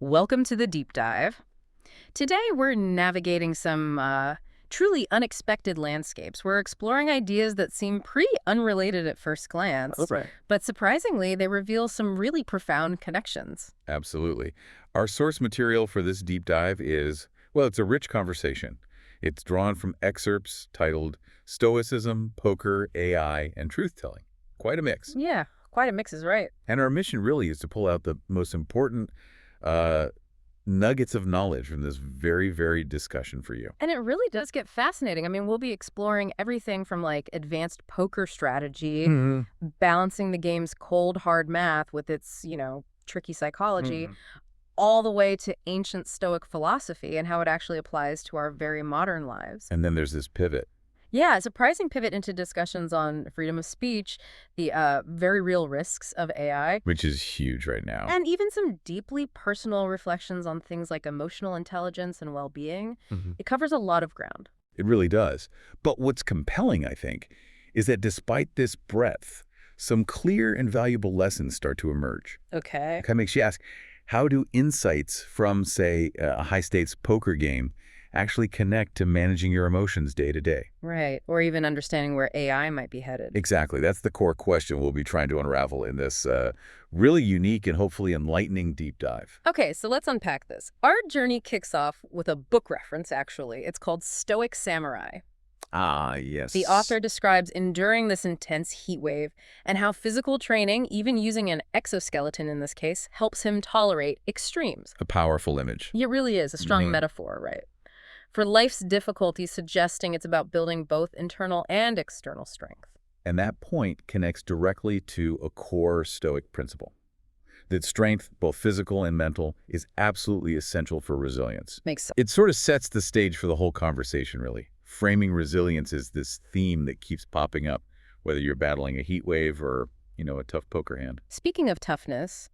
Welcome to the deep dive. Today we're navigating some truly unexpected landscapes. We're exploring ideas that seem pretty unrelated at first glance, Right. but surprisingly, they reveal some really profound connections. Absolutely. Our source material for this deep dive is, well, it's a rich conversation. It's drawn from excerpts titled Stoicism, Poker, AI, and Truth-Telling. Quite a mix. Yeah, quite a mix is right. And our mission really is to pull out the most important uh, nuggets of knowledge from this very varied discussion for you. And it really does get fascinating. I mean, we'll be exploring everything from like advanced poker strategy, Hmm. balancing the game's cold, hard math with its, tricky psychology, Hmm. all the way to ancient Stoic philosophy and how it actually applies to our very modern lives. And then there's this pivot. Yeah, a surprising pivot into discussions on freedom of speech, the very real risks of AI, Which is huge right now. and even some deeply personal reflections on things like emotional intelligence and well-being. Mhm. It covers a lot of ground. It really does. But what's compelling, I think, is that despite this breadth, some clear and valuable lessons start to emerge. Okay. It kind of makes you ask, how do insights from, say, a high-stakes poker game actually connect to managing your emotions day to day? Right. Or even understanding where AI might be headed. Exactly. That's the core question we'll be trying to unravel in this really unique and hopefully enlightening deep dive. Okay, so let's unpack this. Our journey kicks off with a book reference, actually. It's called Stoic Samurai. Ah, yes. The author describes enduring this intense heat wave and how physical training, even using an exoskeleton in this case, helps him tolerate extremes. A powerful image. It really is a strong Mhm. metaphor, right? For life's difficulties, suggesting it's about building both internal and external strength. And that point connects directly to a core Stoic principle, that strength, both physical and mental, is absolutely essential for resilience. Makes sense. It sort of sets the stage for the whole conversation, really. Framing resilience is this theme that keeps popping up, whether you're battling a heat wave or, a tough poker hand. Speaking of toughness,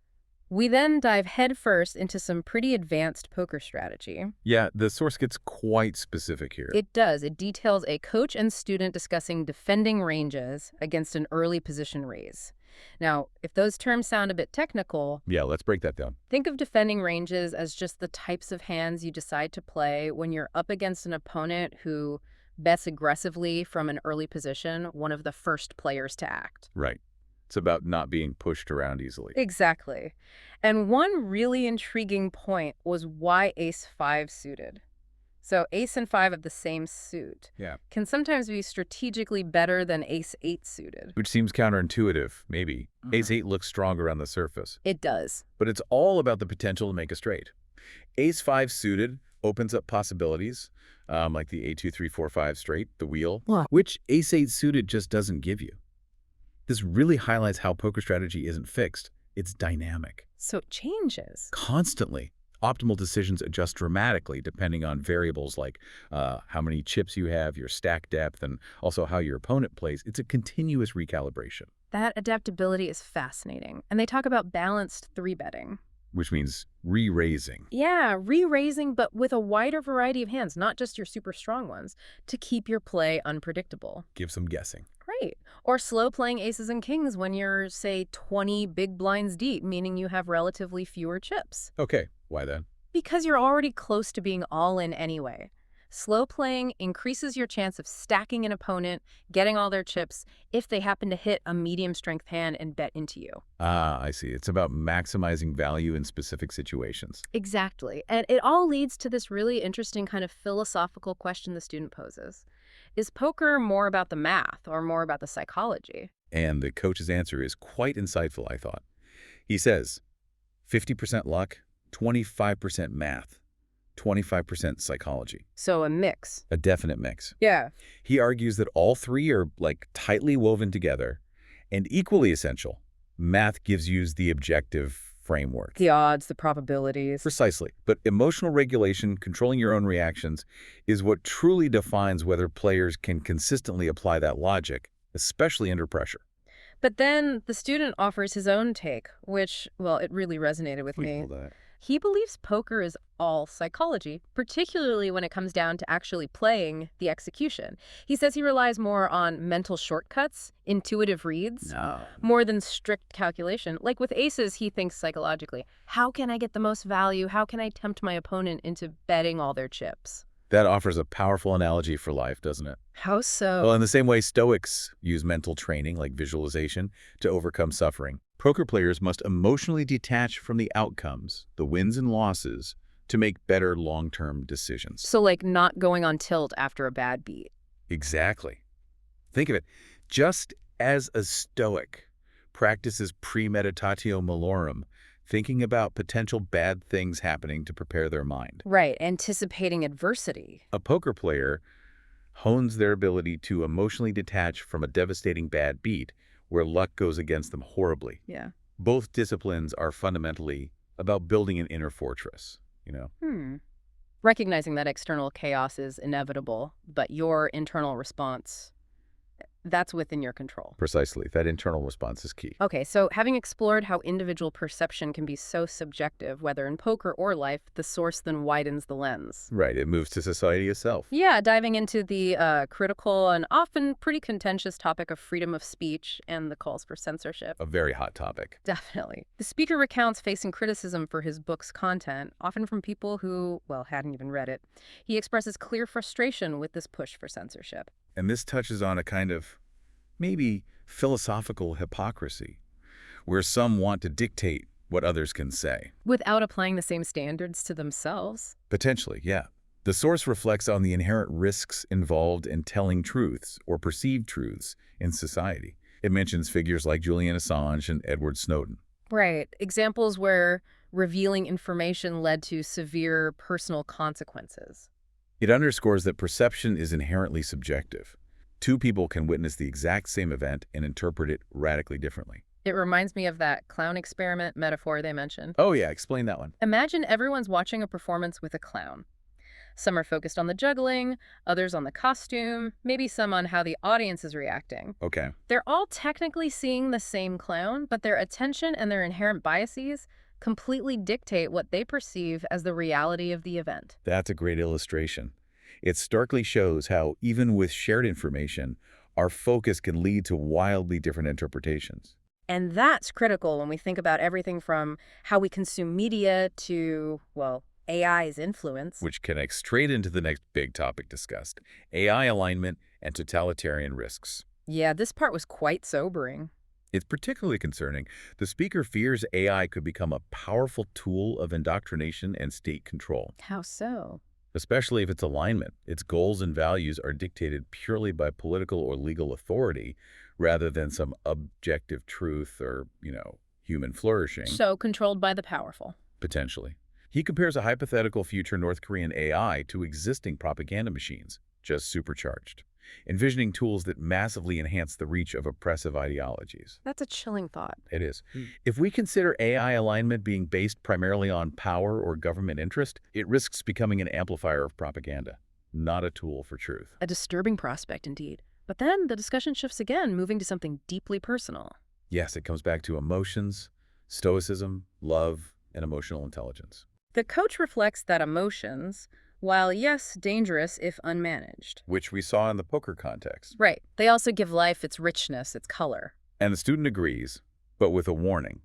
we then dive headfirst into some pretty advanced poker strategy. Yeah, the source gets quite specific here. It does. It details a coach and student discussing defending ranges against an early position raise. Now, if those terms sound a bit technical, Yeah, let's break that down. think of defending ranges as just the types of hands you decide to play when you're up against an opponent who bets aggressively from an early position, one of the first players to act. Right. It's about not being pushed around easily. Exactly. And one really intriguing point was why ace-5 suited. So ace and 5 of the same suit Yeah. can sometimes be strategically better than ace-8 suited. Which seems counterintuitive, maybe. Mhm. Ace-8 looks stronger on the surface. It does. But it's all about the potential to make a straight. Ace-5 suited opens up possibilities, like the A2-3-4-5 straight, the wheel, What? which Ace-8 suited just doesn't give you. This really highlights how poker strategy isn't fixed. It's dynamic. So it changes. Constantly. Optimal decisions adjust dramatically depending on variables like how many chips you have, your stack depth, and also how your opponent plays. It's a continuous recalibration, That adaptability is fascinating. And they talk about balanced three-betting. which means re-raising. Yeah, re-raising, but with a wider variety of hands, not just your super strong ones, to keep your play unpredictable. Give some guessing. Right. Or slow playing aces and kings when you're, say, 20 big blinds deep, meaning you have relatively fewer chips. Okay, why then? Because you're already close to being all in anyway. Slow playing increases your chance of stacking an opponent, getting all their chips, if they happen to hit a medium strength hand and bet into you. Ah, I see. It's about maximizing value in specific situations. Exactly. And it all leads to this really interesting kind of philosophical question the student poses. Is poker more about the math or more about the psychology? And the coach's answer is quite insightful, I thought. He says, 50% luck, 25% math, 25% psychology. So a mix. A definite mix. Yeah. He argues that all three are like tightly woven together, and equally essential, math gives you the objective framework. The odds, the probabilities. Precisely. But emotional regulation, controlling your own reactions, is what truly defines whether players can consistently apply that logic, especially under pressure. But then the student offers his own take, which, well, it really resenated with me. He believes poker is all psychology, particularly when it comes down to actually playing the execution. He says he relies more on mental shortcuts, intuitive reads, No. more than strict calculation. Like with aces, he thinks psychologically, how can I get the most value? How can I tempt my opponent into betting all their chips? That offers a powerful analogy for life, doesn't it? How so? Well, in the same way Stoics use mental training, like visualization, to overcome suffering, poker players must emotionally detach from the outcomes, the wins and losses, to make better long-term decisions. So like not going on tilt after a bad beat. Exactly. Think of it. Just as a Stoic practices premeditatio malorum, thinking about potential bad things happening to prepare their mind, Right, anticipating adversity. a poker player hones their ability to emotionally detach from a devastating bad beat where luck goes against them horribly. Yeah. Both disciplines are fundamentally about building an inner fortress. Recognizing that external chaos is inevitable, but your internal response, that's within your control. Precisely. That internal response is key. Okay, so having explored how individual perception can be so subjective, whether in poker or life, the source then widens the lens. Right. It moves to society itself. Yeah, diving into the critical and often pretty contentious topic of freedom of speech and the calls for censorship. A very hot topic. Definitely. The speaker recounts facing criticism for his book's content, often from people who, well, hadn't even read it. He expresses clear frustration with this push for censorship. And this touches on a kind of maybe philosophical hypocrisy, where some want to dictate what others can say. Without applying the same standards to themselves. Potentially, yeah. The source reflects on the inherent risks involved in telling truths or perceived truths in society. It mentions figures like Julian Assange and Edward Snowden. Right. Examples where revealing information led to severe personal consequences. It underscores that perception is inherently subjective. Two people can witness the exact same event and interpret it radically differently. It reminds me of that clown experiment metaphor they mentioned. Oh yeah, explain that one. Imagine everyone's watching a performance with a clown. Some are focused on the juggling, others on the costume, maybe some on how the audience is reacting. Okay. They're all technically seeing the same clown, but their attention and their inherent biases completely dictate what they perceive as the reality of the event. That's a great illustration. It starkly shows how, even with shared information, our focus can lead to wildly different interpretations. And that's critical when we think about everything from how we consume media to, well, AI's influence. Which connects straight into the next big topic discussed, AI alignment and totalitarian risks. Yeah, this part was quite sobering. It's particularly concerning. The speaker fears AI could become a powerful tool of indoctrination and state control, How so? especially if its alignment, its goals and values are dictated purely by political or legal authority rather than some objective truth or human flourishing, So controlled by the powerful. potentially. He compares a hypothetical future North Korean AI to existing propaganda machines, just supercharged, envisioning tools that massively enhance the reach of oppressive ideologies. That's a chilling thought. It is. If we consider AI alignment being based primarily on power or government interest, it risks becoming an amplifier of propaganda, not a tool for truth. A disturbing prospect indeed. But then the discussion shifts again, moving to something deeply personal. Yes, it comes back to emotions, stoicism, love, and emotional intelligence, The coach reflects that emotions, while yes, dangerous if unmanaged. which we saw in the poker context. Right. They also give life its richness, its color. And the student agrees, but with a warning.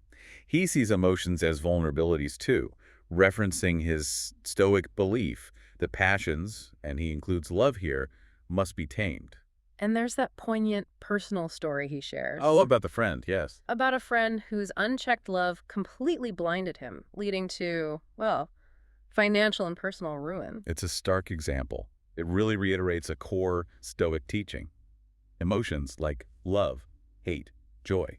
He sees emotions as vulnerabilities too, referencing his Stoic belief that passions, and he includes love here, must be tamed. And there's that poignant personal story he shares. Oh, about the friend, yes. About a friend whose unchecked love completely blinded him, leading to, well, financial and personal ruin. It's a stark example. It really reiterates a core Stoic teaching. Emotions like love, hate, joy.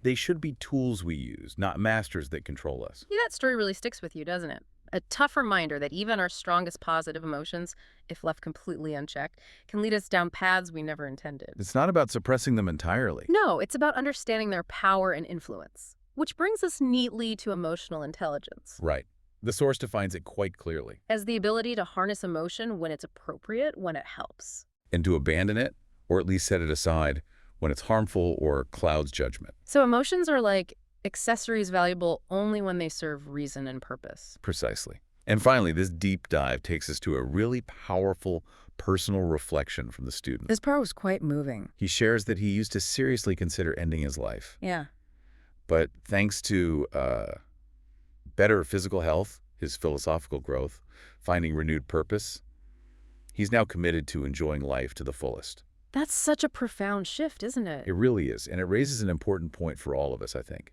They should be tools we use, not masters that control us. Yeah, that story really sticks with you, doesn't it? A tough reminder that even our strongest positive emotions, if left completely unchecked, can lead us down paths we never intended. It's not about suppressing them entirely. No, it's about understanding their power and influence, which brings us neatly to emotional intelligence. Right. The source defines it quite clearly. As the ability to harness emotion when it's appropriate, when it helps. And to abandon it, or at least set it aside, when it's harmful or clouds judgment. So emotions are like Accessories valuable only when they serve reason and purpose. Precisely. And finally, this deep dive takes us to a really powerful personal reflection from the student. This part was quite moving. He shares that he used to seriously consider ending his life, Yeah. but thanks to better physical health, his philosophical growth, finding renewed purpose, he's now committed to enjoying life to the fullest. That's such a profound shift, isn't it? It really is, and it raises an important point for all of us, I think.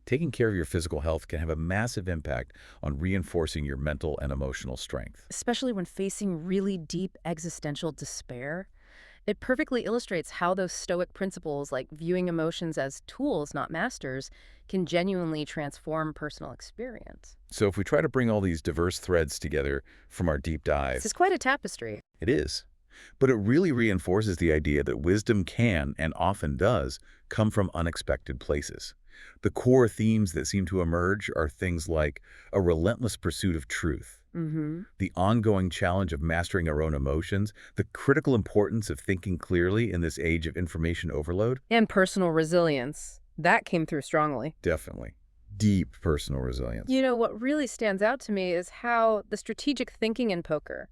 Taking care of your physical health can have a massive impact on reinforcing your mental and emotional strength. Especially when facing really deep existential despair. It perfectly illustrates how those Stoic principles, like viewing emotions as tools, not masters, can genuinely transform personal experience. So if we try to bring all these diverse threads together from our deep This dive, is quite a tapestry. it is. But it really reinforces the idea that wisdom can, and often does, come from unexpected places. The core themes that seem to emerge are things like a relentless pursuit of truth, the ongoing challenge of mastering our own emotions, the critical importance of thinking clearly in this age of information overload. And personal resilience. That came through strongly. Definitely. Deep personal resilience. You know, what really stands out to me is how the strategic thinking in poker,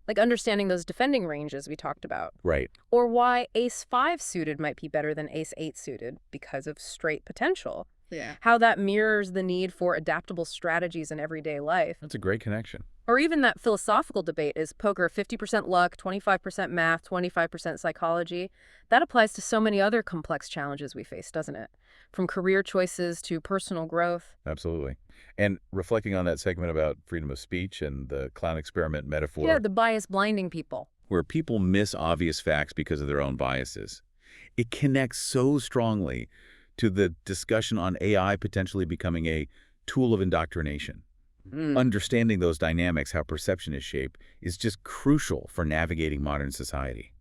like understanding those defending ranges we talked about, Right. or why ace-5 suited might be better than ace-8 suited because of straight potential. Yeah. How that mirrors the need for adaptable strategies in everyday life. That's a great connection. Or even that philosophical debate, is poker 50% luck, 25% math, 25% psychology? That applies to so many other complex challenges we face, doesn't it? From career choices to personal growth. Absolutely. And reflecting on that segment about freedom of speech and the clown experiment metaphor, Yeah, the bias blinding people. where people miss obvious facts because of their own biases, it connects so strongly to the discussion on AI potentially becoming a tool of indoctrination. Understanding those dynamics, how perception is shaped, is just crucial for navigating modern society,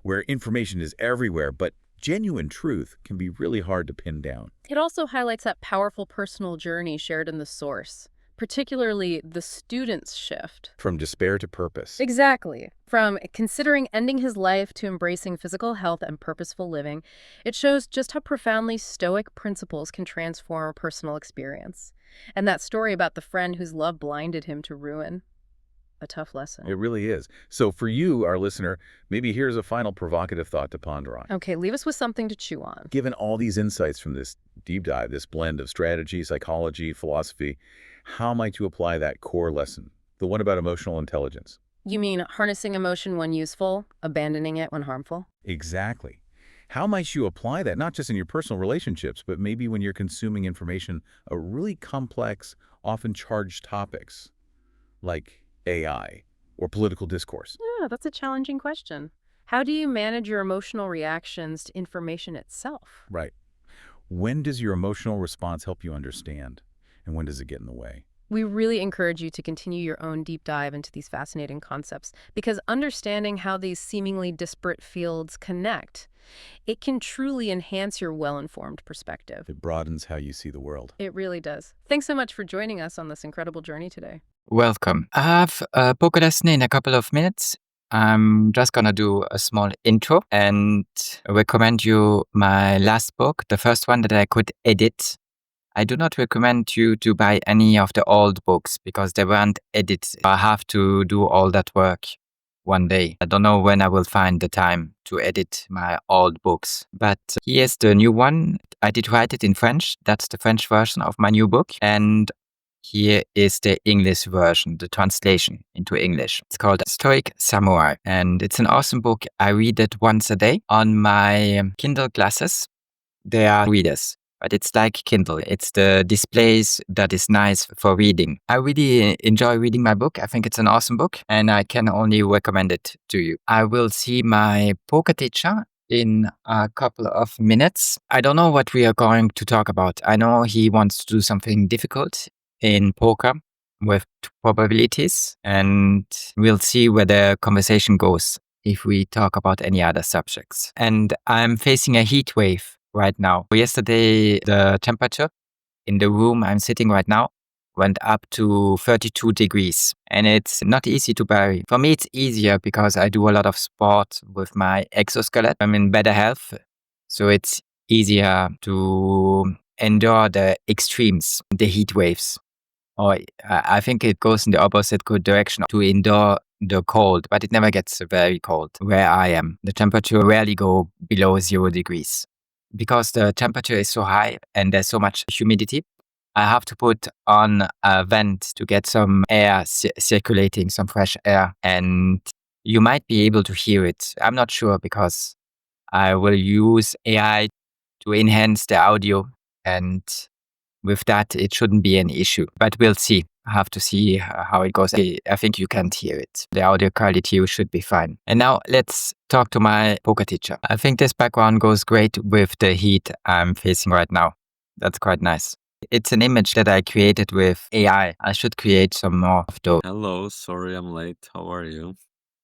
where information is everywhere, but genuine truth can be really hard to pin down. It also highlights that powerful personal journey shared in the source, particularly the student's shift. From despair to purpose. Exactly. From considering ending his life to embracing physical health and purposeful living, it shows just how profoundly Stoic principles can transform a personal experience. And that story about the friend whose love blinded him to ruin. A tough lesson. It really is. So for you, our listener, maybe here's a final provocative thought to ponder on. Okay, leave us with something to chew on. Given all these insights from this deep dive, this blend of strategy, psychology, philosophy, how might you apply that core lesson, the one about emotional intelligence? You mean harnessing emotion when useful, abandoning it when harmful? Exactly. How might you apply that, not just in your personal relationships, but maybe when you're consuming information of really complex, often charged topics, like AI or political discourse? Yeah, that's a challenging question. How do you manage your emotional reactions to information itself? Right. When does your emotional response help you understand, and when does it get in the way? We really encourage you to continue your own deep dive into these fascinating concepts, because understanding how these seemingly disparate fields connect, it can truly enhance your well-informed perspective. It broadens how you see the world. It really does. Thanks so much for joining us on this incredible journey today. Welcome. I have a poker lesson in a couple of minutes. I'm just gonna do a small intro and recommend you my last book, the first one that I could edit. I do not recommend you to buy any of the old books because they weren't edited. I have to do all that work one day. I don't know when I will find the time to edit my old books. But here's the new one. I did write it in French. That's the French version of my new book. And here is the English version, the translation into English. It's called Stoic Samurai. And it's an awesome book. I read it once a day on my Kindle glasses. They are readers. But it's like Kindle. It's the displays that is nice for reading. I really enjoy reading my book. I think it's an awesome book and I can only recommend it to you. I will see my poker teacher in a couple of minutes. I don't know what we are going to talk about. I know he wants to do something difficult in poker with probabilities, and we'll see where the conversation goes if we talk about any other subjects. And I'm facing a heat wave right now. Yesterday, the temperature in the room I'm sitting right now went up to 32 degrees. And it's not easy to bear. For me, it's easier because I do a lot of sport with my exoskeleton. I'm in better health. So it's easier to endure the extremes, the heat waves. Or I think it goes in the opposite direction to endure the cold, but it never gets very cold where I am. The temperature rarely go below 0 degrees because the temperature is so high and there's so much humidity. I have to put on a vent to get some air circulating, some fresh air, and you might be able to hear it. I'm not sure because I will use AI to enhance the audio, and with that, it shouldn't be an issue. But we'll see. I have to see how it goes. I think you can't hear it. The audio quality should be fine. And now let's talk to my poker teacher. I think this background goes great with the heat I'm facing right now. That's quite nice. It's an image that I created with AI. I should create some more of those. Hello, sorry I'm late. How are you?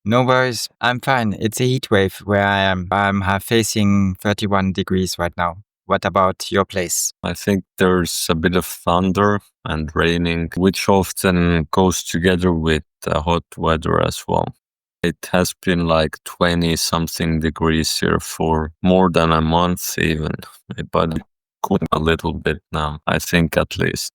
No worries. I'm fine. It's a heat wave where I am. I'm facing 31 degrees right now. What about your place? I think there's a bit of thunder and raining, which often goes together with hot weather as well. It has been like 20 something degrees here for more than a month even, but cooling a little bit now, I think at least.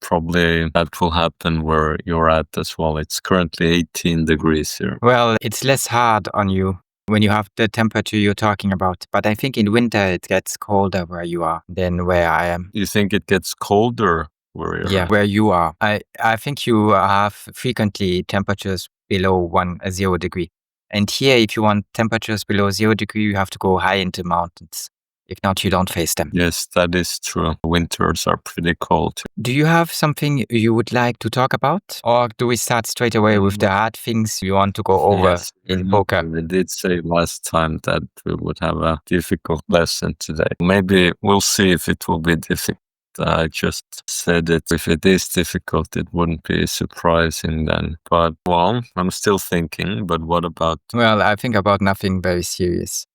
Probably that will happen where you're at as well. It's currently 18 degrees here. Well, it's less hard on you when you have the temperature you're talking about. But I think in winter it gets colder where you are than where I am. You think it gets colder where you're Yeah, where you are. I think you have frequently temperatures below 0 degree. And here, if you want temperatures below 0 degree, you have to go high into mountains. If not, you don't face them. Yes, that is true. Winters are pretty cold. Do you have something you would like to talk about? Or do we start straight away with the hard things you want to go over Yes, in poker? we did say last time that we would have a difficult lesson today. Maybe we'll see if it will be difficult. I just said it. If it is difficult, it wouldn't be surprising then. But, well, I'm still thinking, but what about... Well, I think about nothing very serious.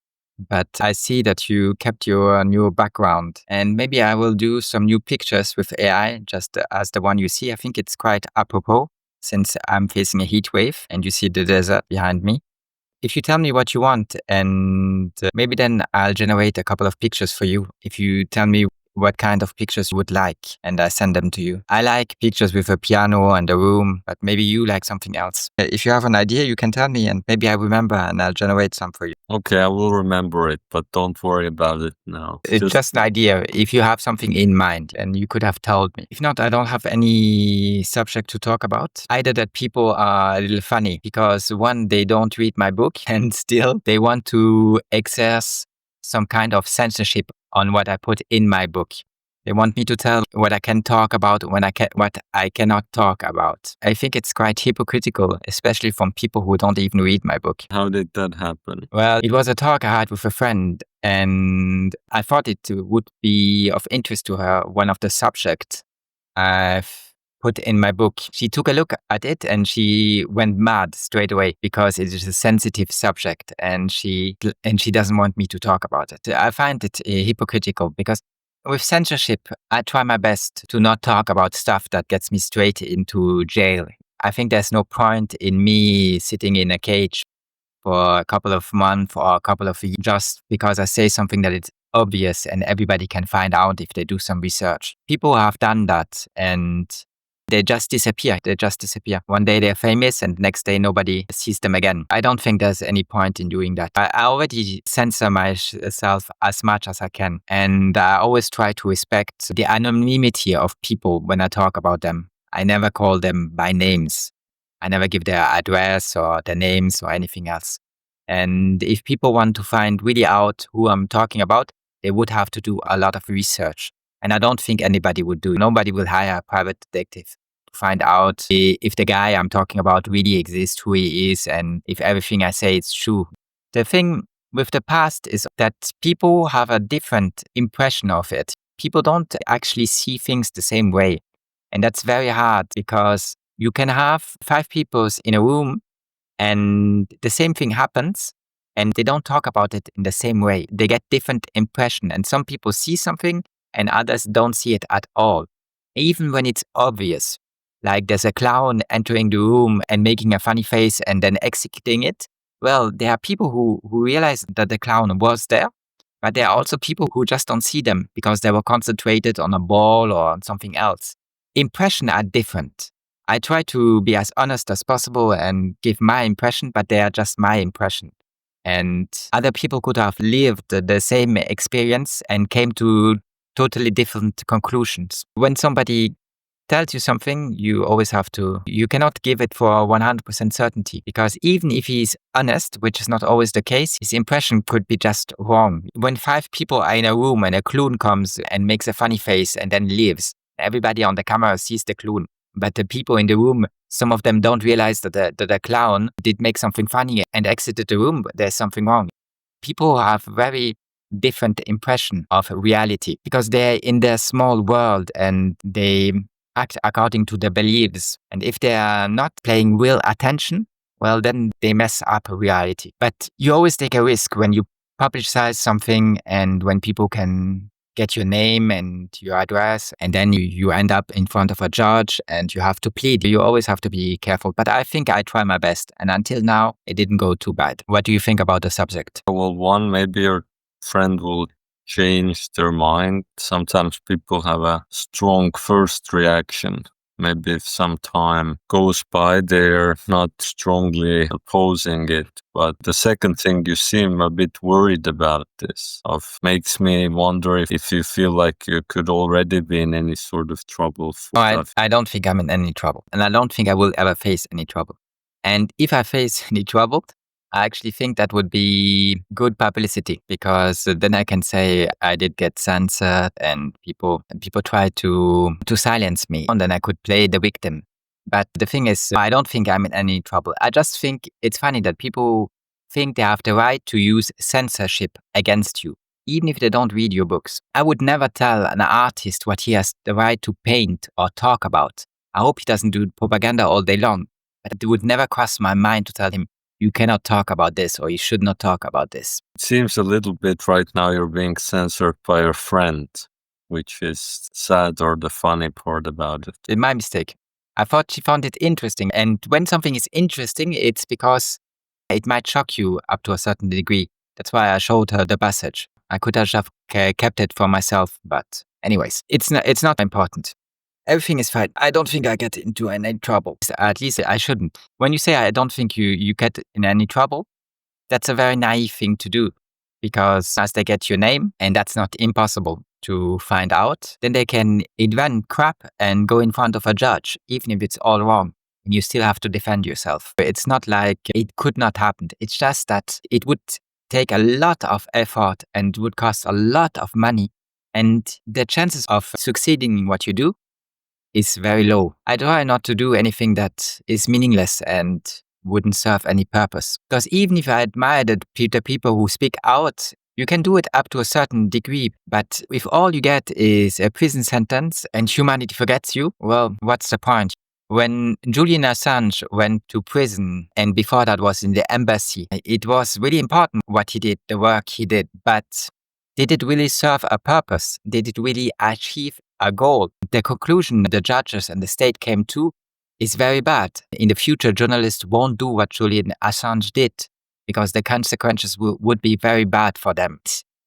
But I see that you kept your new background, and maybe I will do some new pictures with AI, just as the one you see. I think it's quite apropos since I'm facing a heat wave and you see the desert behind me. If you tell me what you want, and maybe then I'll generate a couple of pictures for you. If you tell me what kind of pictures you would like, and I send them to you. I like pictures with a piano and a room, but maybe you like something else. If you have an idea, you can tell me, and maybe I remember, and I'll generate some for you. Okay, I will remember it, but don't worry about it now. It's just an idea. If you have something in mind, and you could have told me. If not, I don't have any subject to talk about. Either that people are a little funny, because one, they don't read my book, and still they want to exercise some kind of censorship on what I put in my book. They want me to tell what I can talk about what I cannot talk about. I think it's quite hypocritical, especially from people who don't even read my book. How did that happen? Well, it was a talk I had with a friend, and I thought it would be of interest to her, one of the subjects I've put in my book. She took a look at it and she went mad straight away because it is a sensitive subject, and she doesn't want me to talk about it. I find it hypocritical because with censorship, I try my best to not talk about stuff that gets me straight into jail. I think there's no point in me sitting in a cage for a couple of months or a couple of years just because I say something that is obvious and everybody can find out if they do some research. People have done that and they just disappear. One day they're famous and next day nobody sees them again. I don't think there's any point in doing that. I already censor myself as much as I can. And I always try to respect the anonymity of people when I talk about them. I never call them by names. I never give their address or their names or anything else. And if people want to find really out who I'm talking about, they would have to do a lot of research. And I don't think anybody would do. Nobody will hire a private detective to find out if the guy I'm talking about really exists, who he is, and if everything I say is true. The thing with the past is that people have a different impression of it. People don't actually see things the same way. And that's very hard because you can have 5 people in a room and the same thing happens, and they don't talk about it in the same way. They get different impression, and some people see something and others don't see it at all. Even when it's obvious, like there's a clown entering the room and making a funny face and then executing it. Well, there are people who realize that the clown was there, But there are also people who just don't see them because they were concentrated on a ball or on something else. Impressions are different. I try to be as honest as possible and give my impression, but they are just my impression. And other people could have lived the same experience and came to totally different conclusions. When somebody tells you something, you cannot give it for 100% certainty, because even if he's honest, which is not always the case, his impression could be just wrong. When 5 people are in a room and a clown comes and makes a funny face and then leaves, everybody on the camera sees the clown. But the people in the room, some of them don't realize that the clown did make something funny and exited the room, but there's something wrong. People have very different impression of reality because they're in their small world and they act according to their beliefs. And if they are not paying real attention, well, then they mess up reality. But you always take a risk when you publicize something and when people can get your name and your address, and then you end up in front of a judge and you have to plead. You always have to be careful. But I think I try my best. And until now, it didn't go too bad. What do you think about the subject? Well, one, maybe your friend will change their mind. Sometimes people have a strong first reaction. Maybe if some time goes by, they're not strongly opposing it. But the second thing, you seem a bit worried about this. Makes me wonder if you feel like you could already be in any sort of trouble for that. I don't think I'm in any trouble. And I don't think I will ever face any trouble. And if I face any trouble, I actually think that would be good publicity, because then I can say I did get censored and people try to silence me, and then I could play the victim. But the thing is, I don't think I'm in any trouble. I just think it's funny that people think they have the right to use censorship against you, even if they don't read your books. I would never tell an artist what he has the right to paint or talk about. I hope he doesn't do propaganda all day long. But it would never cross my mind to tell him, you cannot talk about this, or you should not talk about this. It seems a little bit right now you're being censored by your friend, which is sad, or the funny part about it. It's my mistake. I thought she found it interesting. And when something is interesting, it's because it might shock you up to a certain degree. That's why I showed her the passage. I could have just kept it for myself. But anyways, it's not important. Everything is fine. I don't think I get into any trouble. At least I shouldn't. When you say I don't think you get in any trouble, that's a very naive thing to do. Because as they get your name, and that's not impossible to find out, then they can invent crap and go in front of a judge, even if it's all wrong. And you still have to defend yourself. It's not like it could not happen. It's just that it would take a lot of effort and would cost a lot of money. And the chances of succeeding in what you do is very low. I try not to do anything that is meaningless and wouldn't serve any purpose. Because even if I admire the people who speak out, you can do it up to a certain degree. But if all you get is a prison sentence and humanity forgets you, well, what's the point? When Julian Assange went to prison, and before that was in the embassy, it was really important what he did, the work he did. But did it really serve a purpose? Did it really achieve a goal? The conclusion the judges and the state came to is very bad. In the future, journalists won't do what Julian Assange did because the consequences would be very bad for them.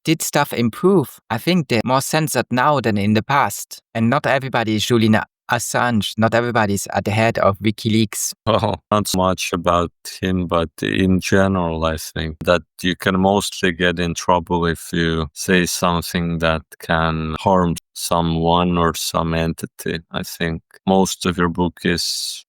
Did stuff improve? I think they're more censored now than in the past. And not everybody is Julian Assange. Not everybody is at the head of WikiLeaks. Well, not so much about him, but in general, I think that you can mostly get in trouble if you say something that can harm someone or some entity. I think most of your book is,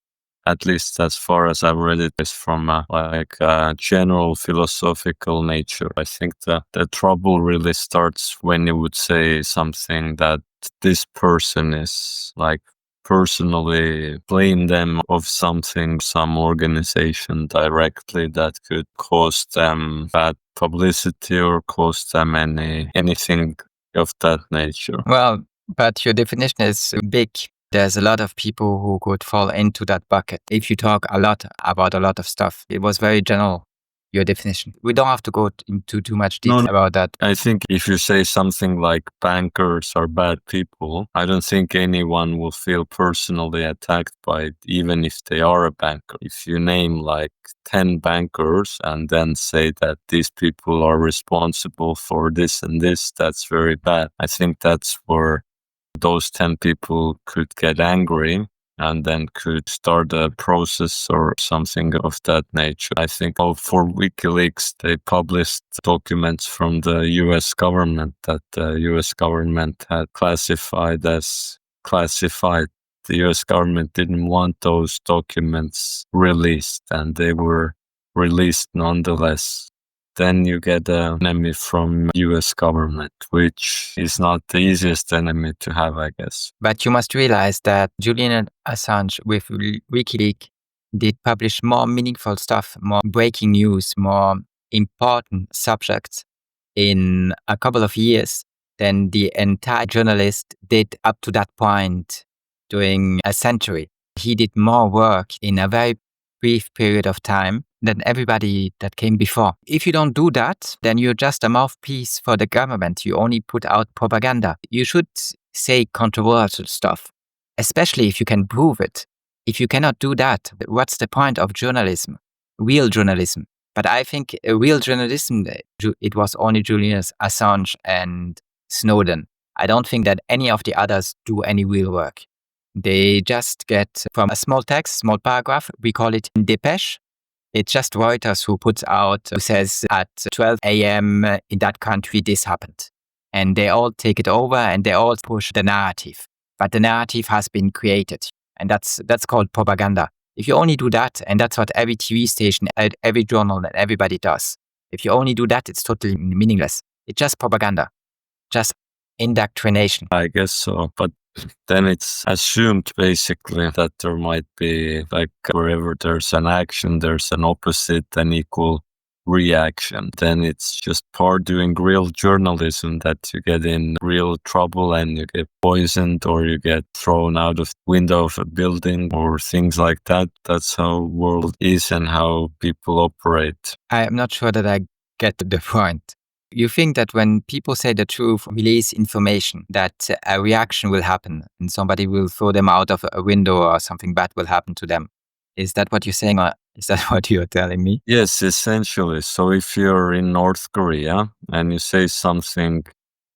at least as far as I've read it, is from a general philosophical nature. I think the trouble really starts when you would say something that this person is like personally blame them of something, some organization directly that could cause them bad publicity or cause them anything of that nature. Well, but your definition is big. There's a lot of people who could fall into that bucket if you talk a lot about a lot of stuff. It was very general. your definition. We don't have to go into too much No, detail about that. I think if you say something like bankers are bad people, I don't think anyone will feel personally attacked by it, even if they are a banker. If you name like 10 bankers and then say that these people are responsible for this and this, that's very bad. I think that's where those 10 people could get angry and then could start a process or something of that nature. I think for WikiLeaks, they published documents from the US government that the US government had classified as classified. The US government didn't want those documents released, and they were released nonetheless. Then you get an enemy from US government, which is not the easiest enemy to have, I guess. But you must realize that Julian Assange with WikiLeaks did publish more meaningful stuff, more breaking news, more important subjects in a couple of years than the entire journalist did up to that point during a century. He did more work in a very brief period of time than everybody that came before. If you don't do that, then you're just a mouthpiece for the government. You only put out propaganda. You should say controversial stuff, especially if you can prove it. If you cannot do that, what's the point of journalism? Real journalism. But I think real journalism, it was only Julian Assange and Snowden. I don't think that any of the others do any real work. They just get from a small text, small paragraph, we call it dépêche. It's just Reuters who puts out, who says at 12 a.m. in that country, this happened. And they all take it over and they all push the narrative. But the narrative has been created. And that's called propaganda. If you only do that, and that's what every TV station, every journal, and everybody does. If you only do that, it's totally meaningless. It's just propaganda, just indoctrination. I guess so. But then it's assumed basically that there might be, like, wherever there's an action, there's an opposite and equal reaction. Then it's just part doing real journalism that you get in real trouble and you get poisoned or you get thrown out of window of a building or things like that. That's how world is and how people operate. I am not sure that I get the point. You think that when people say the truth, release information, that a reaction will happen and somebody will throw them out of a window or something bad will happen to them. Is that what you're saying, or is that what you're telling me? Yes, essentially. So if you're in North Korea and you say something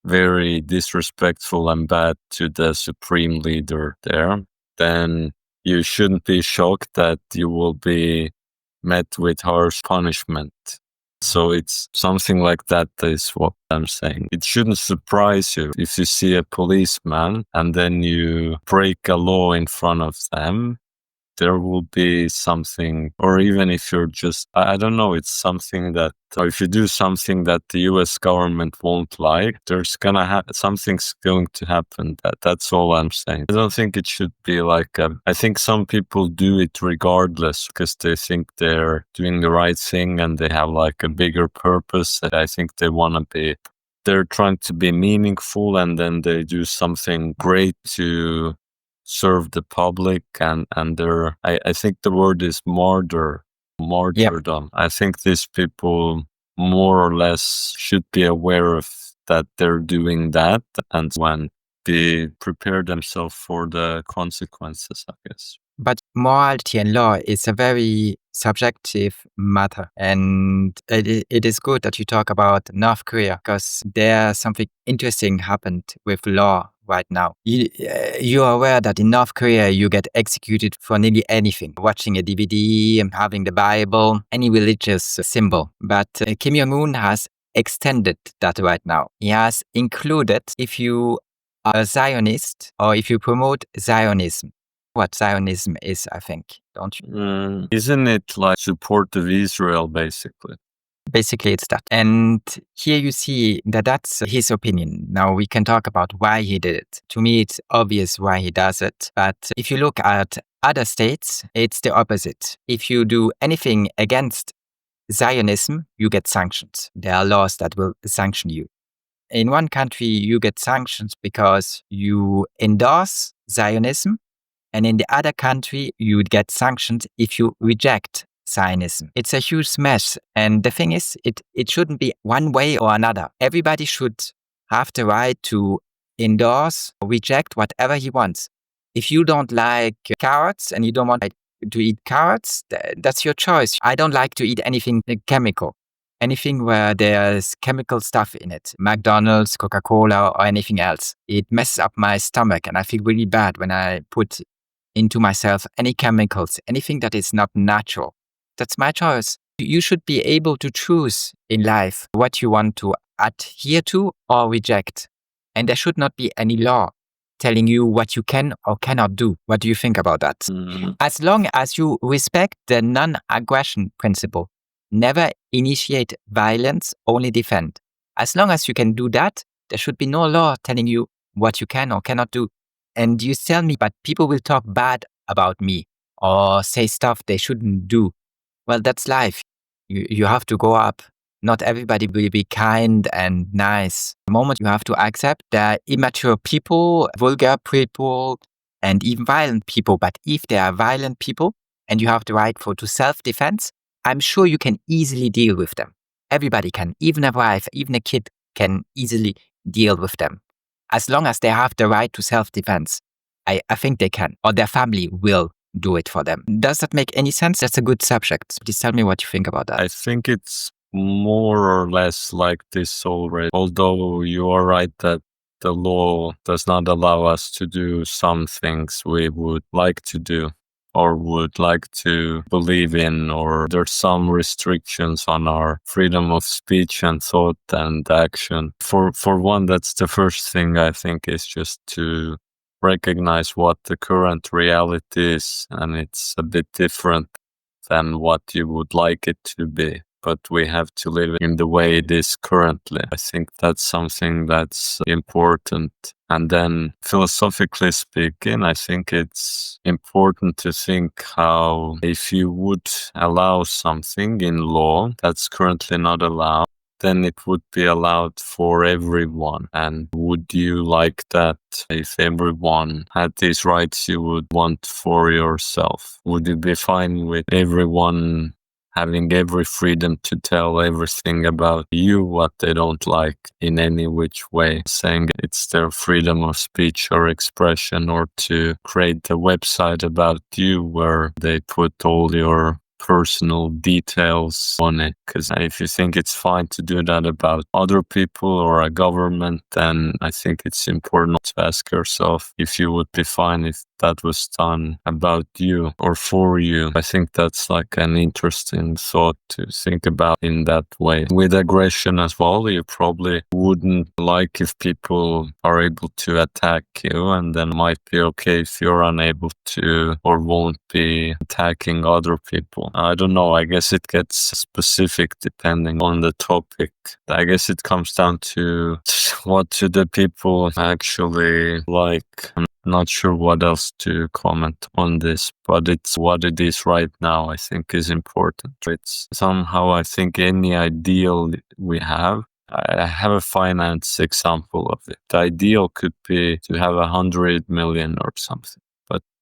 very disrespectful and bad to the supreme leader there, then you shouldn't be shocked that you will be met with harsh punishment. So it's something like that is what I'm saying. It shouldn't surprise you if you see a policeman and then you break a law in front of them. There will be something, or even if you're just, I don't know, it's something that, or if you do something that the US government won't like, there's gonna something's going to happen. That's all I'm saying. I don't think it should be like, I think some people do it regardless because they think they're doing the right thing and they have like a bigger purpose. I think they want to be, they're trying to be meaningful and then they do something great to serve the public and they're, I think the word is martyrdom. I think these people more or less should be aware of that they're doing that and when they prepare themselves for the consequences, I guess. But morality and law is a very subjective matter. And it is good that you talk about North Korea because there something interesting happened with law right now. You are aware that in North Korea, you get executed for nearly anything. Watching a DVD, having the Bible, any religious symbol. But Kim Jong-un has extended that right now. He has included if you are a Zionist or if you promote Zionism. What Zionism is, I think, don't you? Isn't it like support of Israel, basically? Basically, it's that. And here you see that that's his opinion. Now we can talk about why he did it. To me, it's obvious why he does it. But if you look at other states, it's the opposite. If you do anything against Zionism, you get sanctions. There are laws that will sanction you. In one country, you get sanctions because you endorse Zionism. And in the other country, you would get sanctions if you reject Zionism. It's a huge mess. And the thing is, it shouldn't be one way or another. Everybody should have the right to endorse or reject whatever he wants. If you don't like carrots and you don't want to eat carrots, that's your choice. I don't like to eat anything chemical. Anything where there's chemical stuff in it, McDonald's, Coca-Cola, or anything else. It messes up my stomach and I feel really bad when I put into myself any chemicals, anything that is not natural. That's my choice. You should be able to choose in life what you want to adhere to or reject. And there should not be any law telling you what you can or cannot do. What do you think about that? As long as you respect the non-aggression principle, never initiate violence, only defend. As long as you can do that, there should be no law telling you what you can or cannot do. And you tell me, but people will talk bad about me or say stuff they shouldn't do. Well, that's life. You have to go up. Not everybody will be kind and nice. The moment you have to accept that immature people, vulgar people, and even violent people. But if they are violent people and you have the right to self-defense, I'm sure you can easily deal with them. Everybody can. Even a wife, even a kid can easily deal with them. As long as they have the right to self-defense, I think they can. Or their family will do it for them. Does that make any sense? That's a good subject. Please tell me what you think about that. I think it's more or less like this already. Although you are right that the law does not allow us to do some things we would like to do or would like to believe in, or there's some restrictions on our freedom of speech and thought and action. For one, that's the first thing I think is just to recognize what the current reality is, and it's a bit different than what you would like it to be. But we have to live in the way it is currently. I think that's something that's important. And then philosophically speaking, I think it's important to think how if you would allow something in law that's currently not allowed, then it would be allowed for everyone. And would you like that if everyone had these rights you would want for yourself? Would you be fine with everyone having every freedom to tell everything about you what they don't like in any which way, saying it's their freedom of speech or expression, or to create a website about you where they put all your personal details on it? Because if you think it's fine to do that about other people or a government, then I think it's important to ask yourself if you would be fine if that was done about you or for you. I think that's like an interesting thought to think about in that way. With aggression as well, you probably wouldn't like if people are able to attack you, and then might be okay if you're unable to or won't be attacking other people. I don't know. I guess it gets specific depending on the topic. I guess it comes down to what do the people actually like. I'm not sure what else to comment on this, but it's what it is right now, I think, is important. It's somehow, I think, any ideal we have. I have a finance example of it. The ideal could be to have 100 million or something.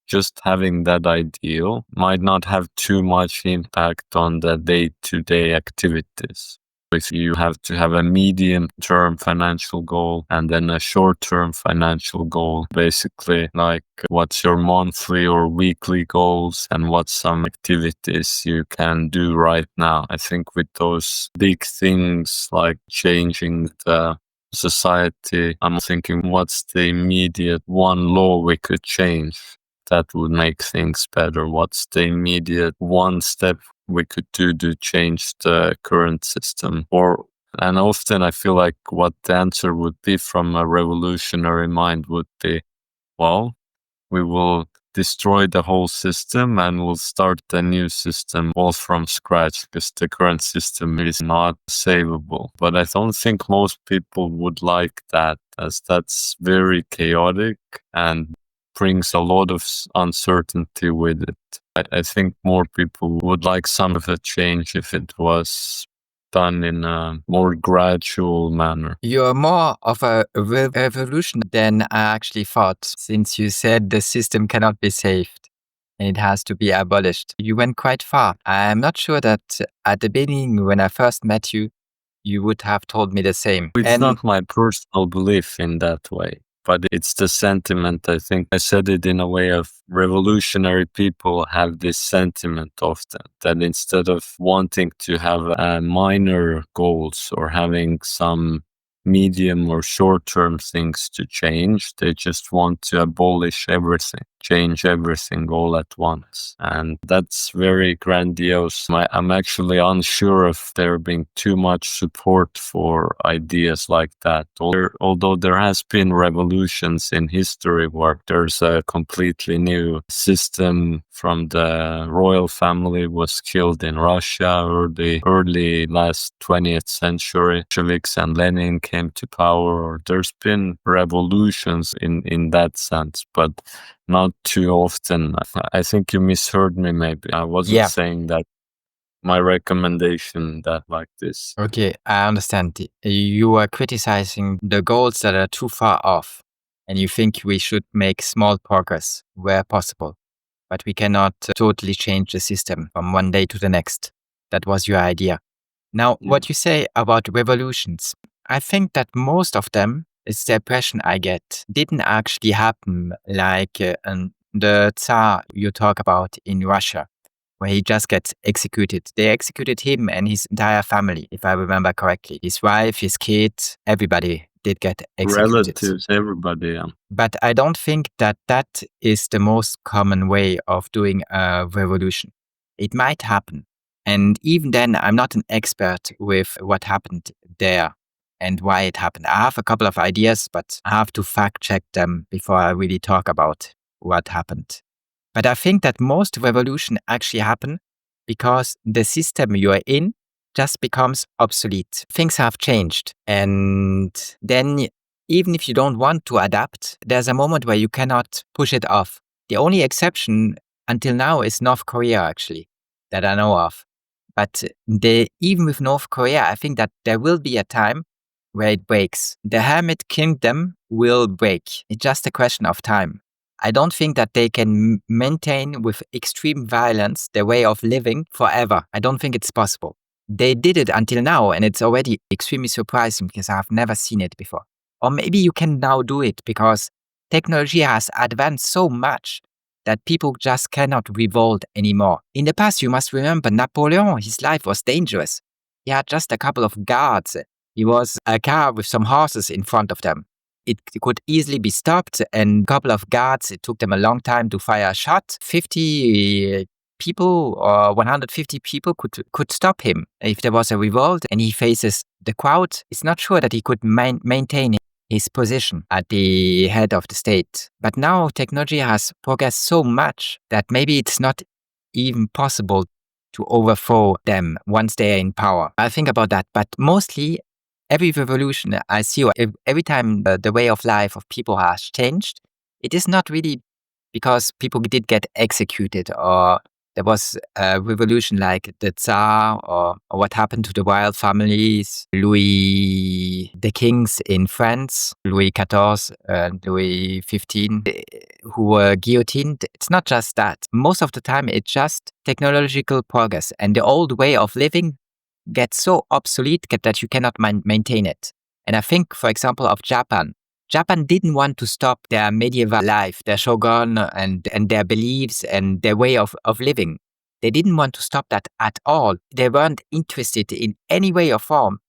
Just having that ideal might not have too much impact on the day-to-day activities. If you have to have a medium-term financial goal and then a short-term financial goal, basically like what's your monthly or weekly goals and what some activities you can do right now. I think with those big things like changing the society, I'm thinking what's the immediate one law we could change that would make things better? What's the immediate one step we could do to change the current system? And often I feel like what the answer would be from a revolutionary mind would be, well, we will destroy the whole system and we'll start a new system all from scratch because the current system is not savable. But I don't think most people would like that, as that's very chaotic and brings a lot of uncertainty with it. I think more people would like some of the change if it was done in a more gradual manner. You're more of a revolution than I actually thought, since you said the system cannot be saved. and it has to be abolished. You went quite far. I'm not sure that at the beginning, when I first met you, you would have told me the same. It's not my personal belief in that way, but it's the sentiment. I think I said it in a way of revolutionary people have this sentiment often that instead of wanting to have minor goals or having some medium or short-term things to change, they just want to abolish everything, change everything all at once. And that's very grandiose. I'm actually unsure if there being too much support for ideas like that. Although there has been revolutions in history where there's a completely new system from the royal family was killed in Russia early last 20th century. Bolsheviks and Lenin came to power. There's been revolutions in that sense, but not too often. I think you misheard me maybe. I wasn't saying that my recommendation that like this. Okay, I understand. You are criticizing the goals that are too far off, and you think we should make small progress where possible, but we cannot totally change the system from one day to the next. That was your idea. Now, what you say about revolutions, I think that most of them, it's the impression I get, didn't actually happen like the Tsar you talk about in Russia, where he just gets executed. They executed him and his entire family, if I remember correctly. His wife, his kids, everybody did get executed. Relatives, everybody, yeah. But I don't think that that is the most common way of doing a revolution. It might happen. And even then, I'm not an expert with what happened there and why it happened. I have a couple of ideas, but I have to fact check them before I really talk about what happened. But I think that most revolution actually happen because the system you are in just becomes obsolete. Things have changed. And then even if you don't want to adapt, there's a moment where you cannot push it off. The only exception until now is North Korea, actually, that I know of. But even with North Korea, I think that there will be a time where it breaks. The Hermit Kingdom will break. It's just a question of time. I don't think that they can maintain with extreme violence their way of living forever. I don't think it's possible. They did it until now, and it's already extremely surprising because I've never seen it before. Or maybe you can now do it because technology has advanced so much that people just cannot revolt anymore. In the past, you must remember Napoleon, his life was dangerous. He had just a couple of guards. He was a car with some horses in front of them. It could easily be stopped, and a couple of guards, it took them a long time to fire a shot. 50 people or 150 people could stop him. If there was a revolt and he faces the crowd, it's not sure that he could maintain his position at the head of the state. But now technology has progressed so much that maybe it's not even possible to overthrow them once they are in power. I think about that, but mostly every revolution I see, every time the way of life of people has changed, it is not really because people did get executed or there was a revolution like the Tsar or what happened to the royal families, Louis the kings in France, Louis XIV and Louis XV, who were guillotined. It's not just that. Most of the time, it's just technological progress. And the old way of living gets so obsolete that you cannot maintain it. And I think, for example, of Japan. Japan didn't want to stop their medieval life, their shogun and their beliefs and their way of living. They didn't want to stop that at all. They weren't interested in any way or form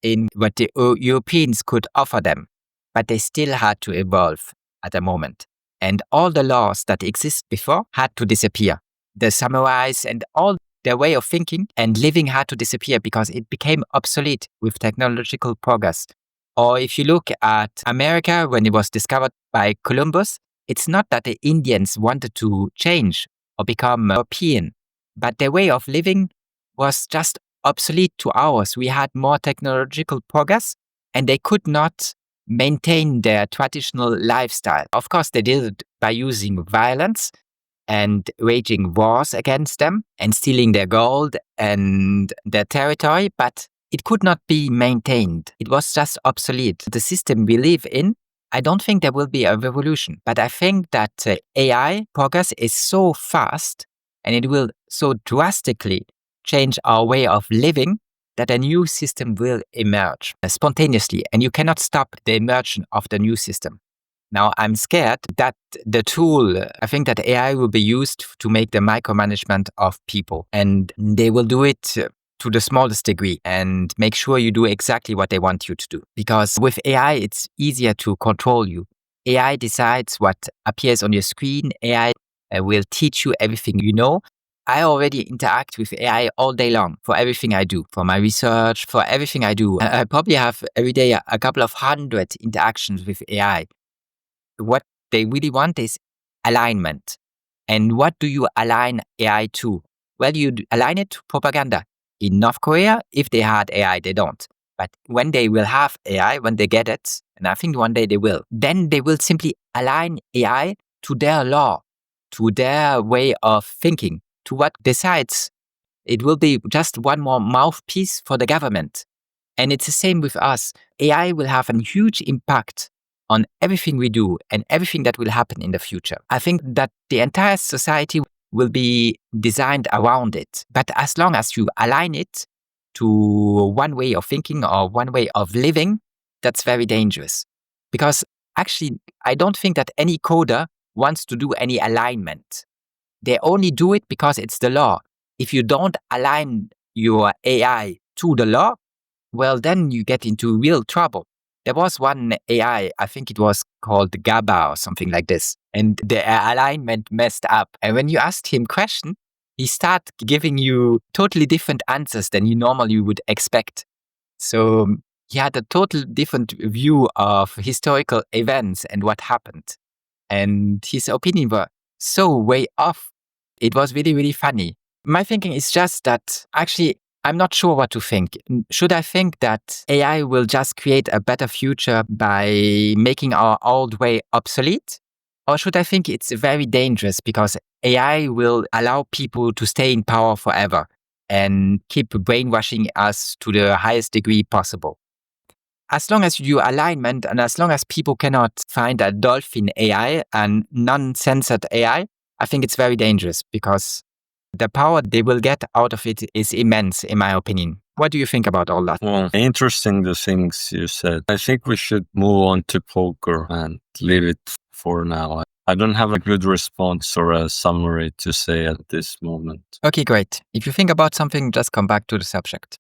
in what the Europeans could offer them. But they still had to evolve at a moment. And all the laws that exist before had to disappear. The samurais and all their way of thinking and living had to disappear because it became obsolete with technological progress. Or if you look at America, when it was discovered by Columbus, it's not that the Indians wanted to change or become European, but their way of living was just obsolete to ours. We had more technological progress and they could not maintain their traditional lifestyle. Of course, they did it by using violence and waging wars against them and stealing their gold and their territory, but it could not be maintained. It was just obsolete. The system we live in I don't think there will be a revolution, but I think that AI progress is so fast and it will so drastically change our way of living that a new system will emerge spontaneously, and you cannot stop the emergence of the new system. Now, I'm scared that the tool, I think that AI will be used to make the micromanagement of people, and they will do it to the smallest degree and make sure you do exactly what they want you to do. Because with AI, it's easier to control you. AI decides what appears on your screen. AI will teach you everything you know. I already interact with AI all day long for everything I do, for my research, for everything I do. I probably have every day a couple of hundred interactions with AI. What they really want is alignment. And what do you align AI to? Well, you align it to propaganda. In North Korea, if they had AI, they don't. But when they will have AI, when they get it, and I think one day they will, then they will simply align AI to their law, to their way of thinking, to what decides. It will be just one more mouthpiece for the government. And it's the same with us. AI will have a huge impact on everything we do and everything that will happen in the future. I think that the entire society will be designed around it. But as long as you align it to one way of thinking or one way of living, that's very dangerous. Because actually, I don't think that any coder wants to do any alignment. They only do it because it's the law. If you don't align your AI to the law, well, then you get into real trouble. There was one AI, I think it was called GABA or something like this, and the alignment messed up. And when you asked him question, he started giving you totally different answers than you normally would expect. So he had a total different view of historical events and what happened. And his opinion were so way off. It was really, really funny. My thinking is just that actually I'm not sure what to think. Should I think that AI will just create a better future by making our old way obsolete? Or should I think it's very dangerous because AI will allow people to stay in power forever and keep brainwashing us to the highest degree possible? As long as you do alignment and as long as people cannot find a dolphin AI and non-censored AI, I think it's very dangerous because the power they will get out of it is immense, in my opinion. What do you think about all that? Well, interesting the things you said. I think we should move on to poker and leave it for now. I don't have a good response or a summary to say at this moment. Okay, great. If you think about something, just come back to the subject.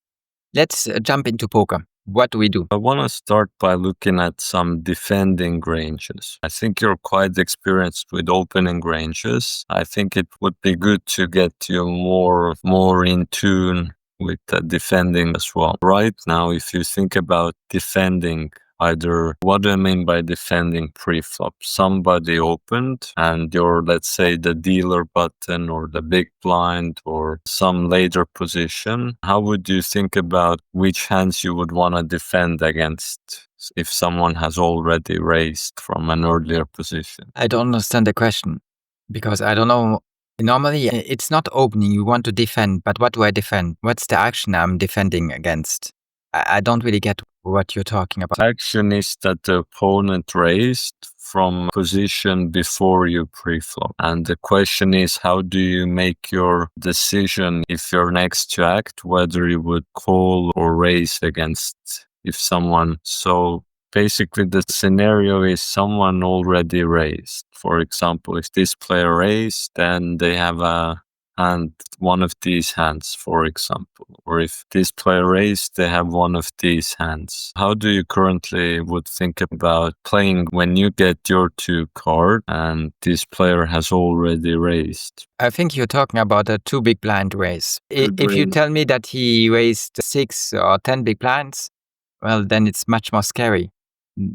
Let's jump into poker. What do we do? I want to start by looking at some defending ranges. I think you're quite experienced with opening ranges. I think it would be good to get you more in tune with defending as well. Right now, if you think about defending, either what do I mean by defending pre-flop? Somebody opened and you're, let's say, the dealer button or the big blind or some later position. How would you think about which hands you would want to defend against if someone has already raised from an earlier position? I don't understand the question because I don't know. Normally, it's not opening. You want to defend, but what do I defend? What's the action I'm defending against? I don't really get what you're talking about. Action is that the opponent raised from position before you pre-flop. And the question is, how do you make your decision if you're next to act, whether you would call or raise against if someone... So basically the scenario is someone already raised. For example, if this player raised, then they have a hand, one of these hands, for example. Or if this player raised, they have one of these hands. How do you currently would think about playing when you get your two card and this player has already raised? I think you're talking about a 2 big blind raise. If you tell me that he raised 6 or 10 big blinds, well, then it's much more scary.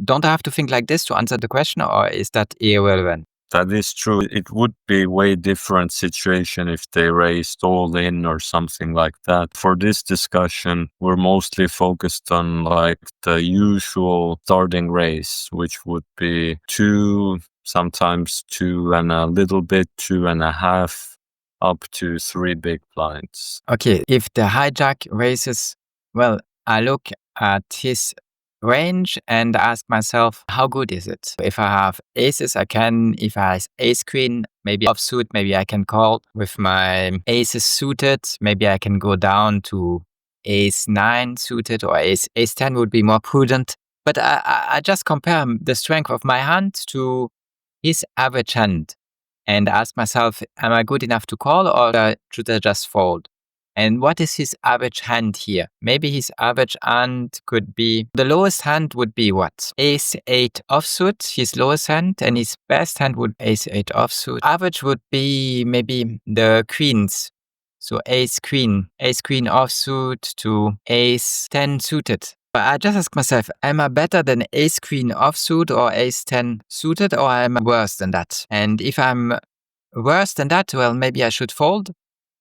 Don't I have to think like this to answer the question, or is that irrelevant? That is true. It would be a way different situation if they raised all in or something like that. For this discussion, we're mostly focused on like the usual starting raise, which would be 2, sometimes 2 and a little bit, 2.5, up to 3 big blinds. Okay, if the hijack raises, well, I look at his range and ask myself, how good is it? If I have aces, I can. If I have ace queen, maybe offsuit, maybe I can call. With my aces suited, maybe I can go down to ace 9 suited, or ace 10 would be more prudent. But I just compare the strength of my hand to his average hand and ask myself, am I good enough to call, or should I just fold? And what is his average hand here? Maybe his average hand could be, the lowest hand would be what? Ace 8 offsuit, his lowest hand, and his best hand would be ace 8 offsuit. Average would be maybe the queens. So ace queen offsuit to ace 10 suited. But I just ask myself, am I better than ace queen offsuit or ace 10 suited, or am I worse than that? And if I'm worse than that, well, maybe I should fold.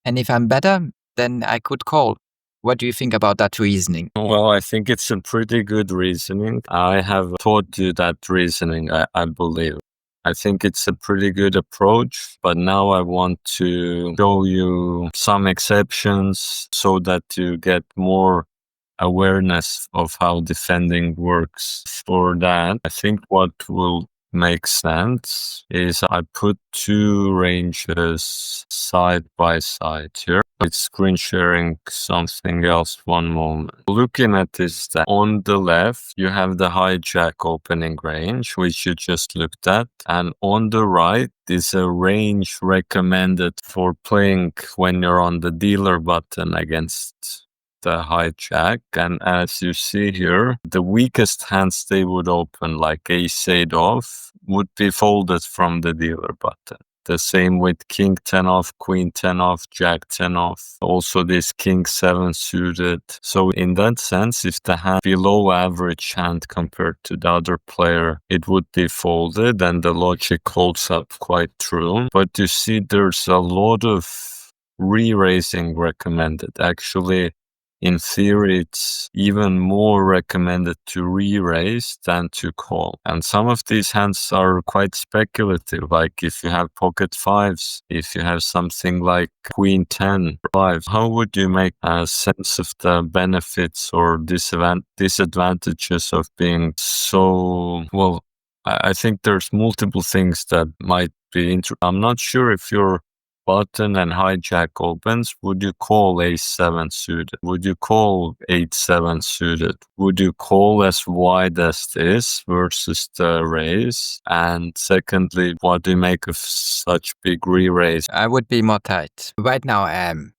And if I'm better, then I could call. What do you think about that reasoning? Well, I think it's a pretty good reasoning. I have taught you that reasoning, I believe. I think it's a pretty good approach, but now I want to show you some exceptions so that you get more awareness of how defending works. For that, I think what will make sense is I put two ranges side by side here. It's screen sharing something else one moment. Looking at this, that on the left, you have the hijack opening range, which you just looked at. And on the right is a range recommended for playing when you're on the dealer button against the hijack. And as you see here, the weakest hands they would open, like ace 8 off, would be folded from the dealer button. The same with king 10 off, queen 10 off, jack 10 off. Also this king 7 suited. So in that sense, if the hand below average hand compared to the other player, it would be folded, and the logic holds up quite true. But you see, there's a lot of re-raising recommended. Actually, in theory, it's even more recommended to re-raise than to call. And some of these hands are quite speculative, like if you have pocket fives, if you have something like queen 10, 5, how would you make a sense of the benefits or disadvantages of being so, well, I think there's multiple things that might be I'm not sure if you're button and hijack opens, would you call ace 7 suited? Would you call 8-7 suited? Would you call as wide as this versus the raise? And secondly, what do you make of such big re-raise? I would be more tight. Right now I am.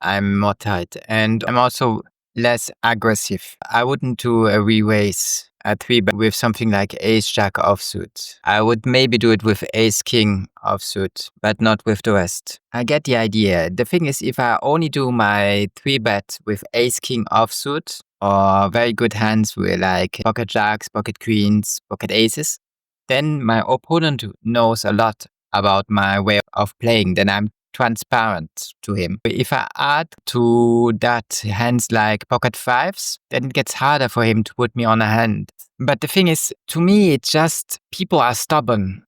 I'm more tight, and I'm also less aggressive. I wouldn't do a re-raise at 3-bet with something like ace jack offsuit. I would maybe do it with ace king offsuit, but not with the rest. I get the idea. The thing is, if I only do my 3-bet with ace king offsuit, or very good hands with like pocket jacks, pocket queens, pocket aces, then my opponent knows a lot about my way of playing. Then I'm transparent to him. If I add to that hands like pocket fives, then it gets harder for him to put me on a hand. But the thing is, to me, it's just people are stubborn,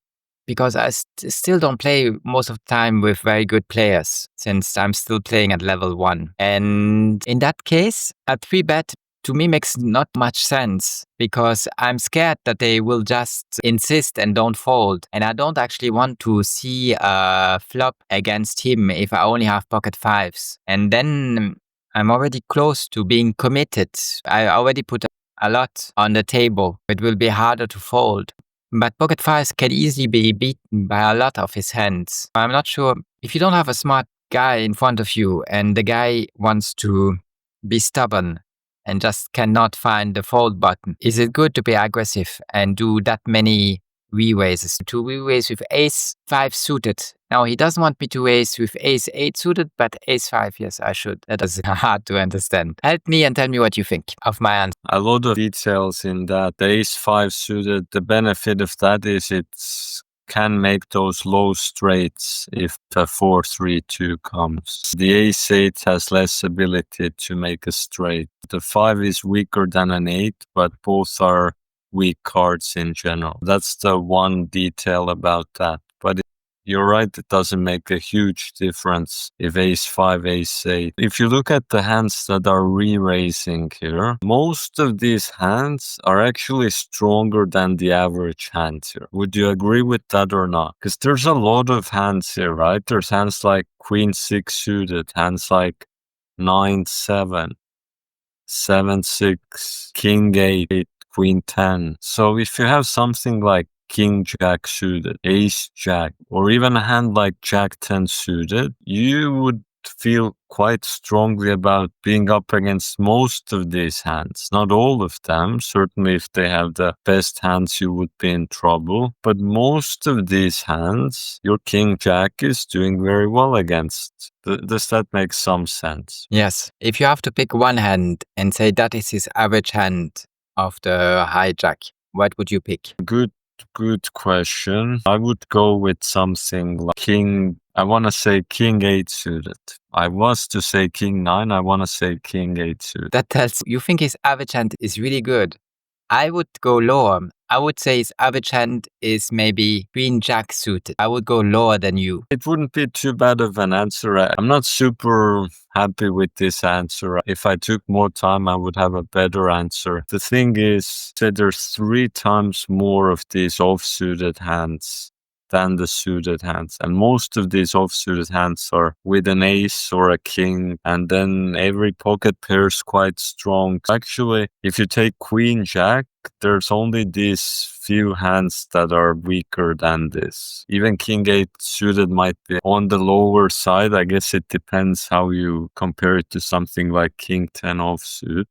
because I still don't play most of the time with very good players, since I'm still playing at level 1. And in that case, a 3-bet to me makes not much sense, because I'm scared that they will just insist and don't fold. And I don't actually want to see a flop against him if I only have pocket fives. And then I'm already close to being committed. I already put a lot on the table. It will be harder to fold. But pocket fives can easily be beaten by a lot of his hands. I'm not sure, if you don't have a smart guy in front of you and the guy wants to be stubborn and just cannot find the fold button, is it good to be aggressive and do that many re-raises? To re-raise with ace 5 suited. Now, he doesn't want me to raise with ace 8 suited, but ace 5, yes, I should. That is hard to understand. Help me and tell me what you think of my answer. A lot of details in that. The ace 5 suited, the benefit of that is it's can make those low straights if the 4-3-2 comes. The ace 8 has less ability to make a straight. The 5 is weaker than an 8, but both are weak cards in general. That's the one detail about that. But You're right, it doesn't make a huge difference if ace-5, ace-8. If you look at the hands that are re-raising here, most of these hands are actually stronger than the average hand here. Would you agree with that or not? Because there's a lot of hands here, right? There's hands like queen-6 suited, hands like 9-7, 7-6, king-8, queen-10. So if you have something like king-jack suited, ace-jack, or even a hand like jack-10 suited, you would feel quite strongly about being up against most of these hands. Not all of them. Certainly if they have the best hands, you would be in trouble. But most of these hands, your king-jack is doing very well against. Does that make some sense? Yes. If you have to pick one hand and say that is his average hand of the hijack, what would you pick? Good question. I would go with something like I want to say king-8 suited. I was to say king-9, I want to say king-8 suited. That tells you think his average hand is really good. I would go lower. I would say his average hand is maybe queen-jack suited. I would go lower than you. It wouldn't be too bad of an answer. I'm not super happy with this answer. If I took more time, I would have a better answer. The thing is that there's 3 times more of these off-suited hands than the suited hands. And most of these off-suited hands are with an ace or a king, and then every pocket pair is quite strong. Actually, if you take queen-jack, there's only these few hands that are weaker than this. Even king-8 suited might be on the lower side. I guess it depends how you compare it to something like king-10 offsuit.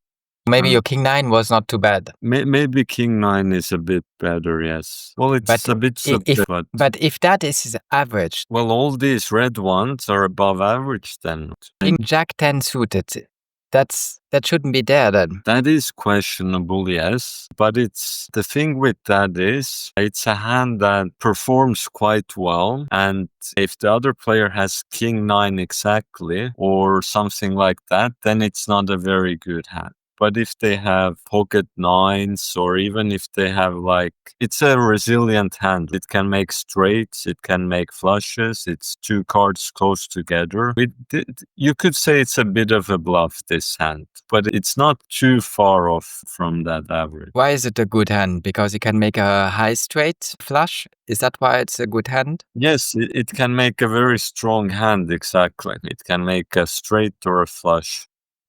Maybe your king-9 was not too bad. Maybe king-9 is a bit better, yes. Well, it's a bit subjective. But if that is his average... Well, all these red ones are above average then. King-jack-10 suited, that shouldn't be there then. That is questionable, yes. But it's the thing with that is it's a hand that performs quite well. And if the other player has king-9 exactly or something like that, then it's not a very good hand. But if they have pocket 9s, or even if they have it's a resilient hand. It can make straights, it can make flushes, it's 2 cards close together. You could say it's a bit of a bluff, this hand, but it's not too far off from that average. Why is it a good hand? Because it can make a high straight flush? Is that why it's a good hand? Yes, it can make a very strong hand, exactly. It can make a straight or a flush.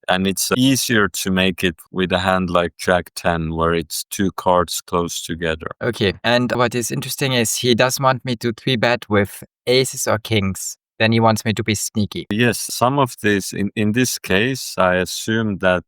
And it's easier to make it with a hand like Jack-10, where it's 2 cards close together. Okay, and what is interesting is he does want me to 3-bet with aces or kings. Then he wants me to be sneaky. Yes, some of this, in this case, I assume that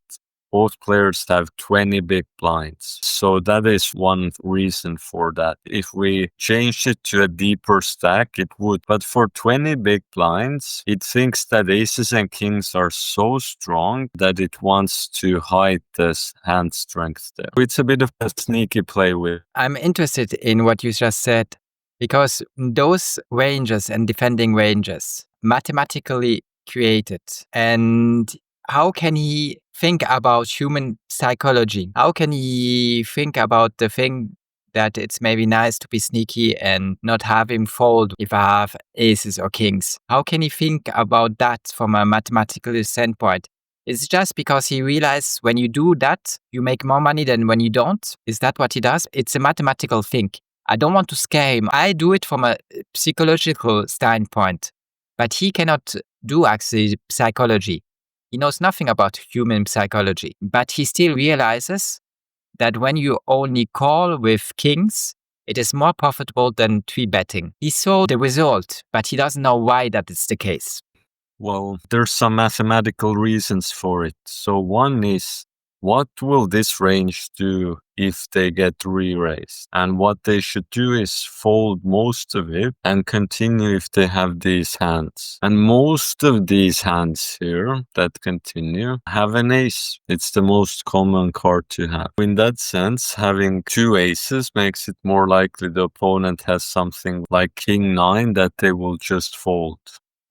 both players have 20 big blinds. So that is one reason for that. If we changed it to a deeper stack, it would. But for 20 big blinds, it thinks that aces and kings are so strong that it wants to hide this hand strength there. It's a bit of a sneaky play with. I'm interested in what you just said, because those ranges and defending ranges mathematically created, and how can he think about human psychology? How can he think about the thing that it's maybe nice to be sneaky and not have him fold if I have aces or kings? How can he think about that from a mathematical standpoint? Is it just because he realizes when you do that, you make more money than when you don't? Is that what he does? It's a mathematical thing. I don't want to scare him. I do it from a psychological standpoint, but he cannot do actually psychology. He knows nothing about human psychology, but he still realizes that when you only call with kings, it is more profitable than 3-betting. He saw the result, but he doesn't know why that is the case. Well, there's some mathematical reasons for it. So one is, what will this range do if they get re-raised? And what they should do is fold most of it and continue if they have these hands. And most of these hands here that continue have an ace. It's the most common card to have. In that sense, having 2 aces makes it more likely the opponent has something like king-9 that they will just fold,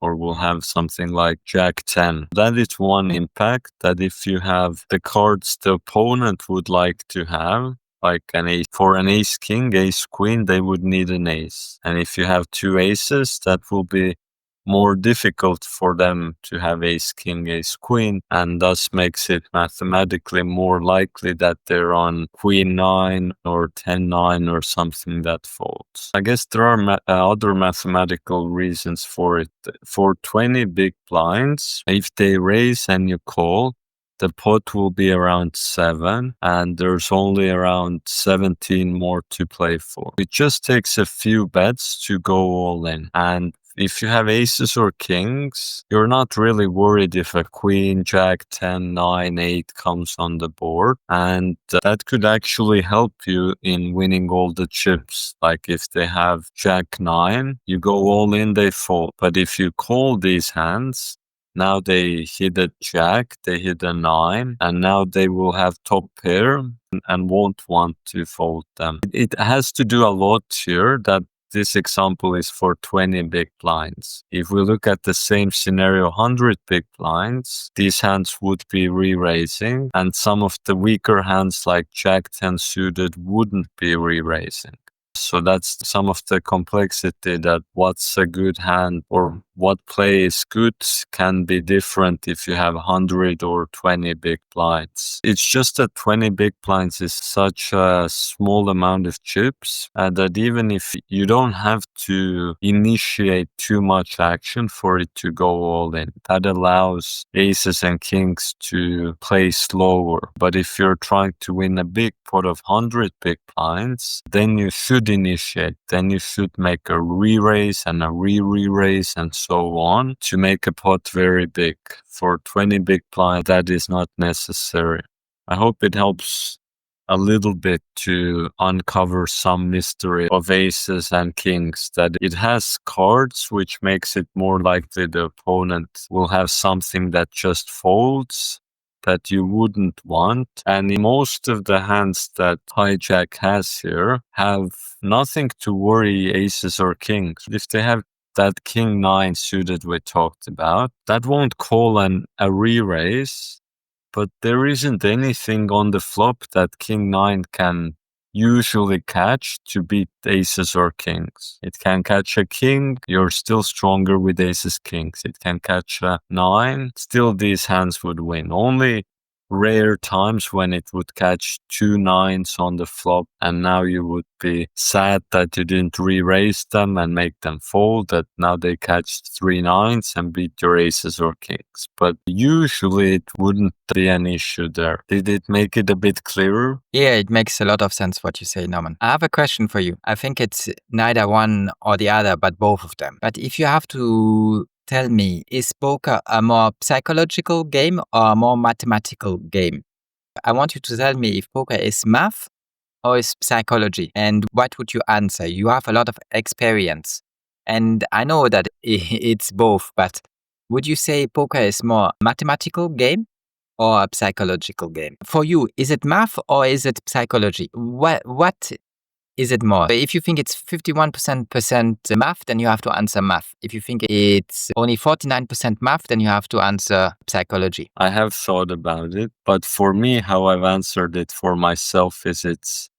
or will have something like Jack-10. That is one impact, that if you have the cards the opponent would like to have, like an ace. For an ace king, ace queen, they would need an ace. And if you have two aces, that will be more difficult for them to have ace king, ace queen, and thus makes it mathematically more likely that they're on queen 9 or 10-9 or something that folds. I guess there are other mathematical reasons for it. For 20 big blinds, if they raise and you call, the pot will be around 7, and there's only around 17 more to play for. It just takes a few bets to go all in. And if you have aces or kings, you're not really worried if a queen, jack, 10, 9, 8 comes on the board. And that could actually help you in winning all the chips. Like if they have jack 9, you go all in, they fold. But if you call these hands, now they hit a jack, they hit a 9, and now they will have top pair and won't want to fold them. It has to do a lot here that this example is for 20 big blinds. If we look at the same scenario, 100 big blinds, these hands would be re-raising, and some of the weaker hands like jack 10 suited wouldn't be re-raising. So that's some of the complexity, that what's a good hand or what play is good can be different if you have 100 or 20 big blinds. It's just that 20 big blinds is such a small amount of chips that even if you don't have to initiate too much action for it to go all in, that allows aces and kings to play slower. But if you're trying to win a big pot of 100 big blinds, then you should initiate. Then you should make a re-raise and a re-re-raise and so on to make a pot very big. For 20 big blinds, that is not necessary. I hope it helps a little bit to uncover some mystery of aces and kings, that it has cards which makes it more likely the opponent will have something that just folds that you wouldn't want. And most of the hands that hijack has here have nothing to worry aces or kings. If they have that king 9 suited we talked about, that won't call a re-raise, but there isn't anything on the flop that king 9 can usually catch to beat aces or kings. It can catch a king, you're still stronger with aces kings. It can catch a 9, still these hands would win. Only rare times when it would catch 2 9s on the flop, and now you would be sad that you didn't re-raise them and make them fold, that now they catch 3 9s and beat your aces or kings. But usually it wouldn't be an issue there. Did it make it a bit clearer? Yeah, it makes a lot of sense what you say, Norman. I have a question for you. I think it's neither one or the other, but both of them. But if you have to tell me, is poker a more psychological game or a more mathematical game? I want you to tell me if poker is math or is psychology. And what would you answer? You have a lot of experience. And I know that it's both, but would you say poker is more mathematical game or a psychological game? For you, is it math or is it psychology? What is it more? If you think it's 51% math, then you have to answer math. If you think it's only 49% math, then you have to answer psychology. I have thought about it, but for me, how I've answered it for myself is it's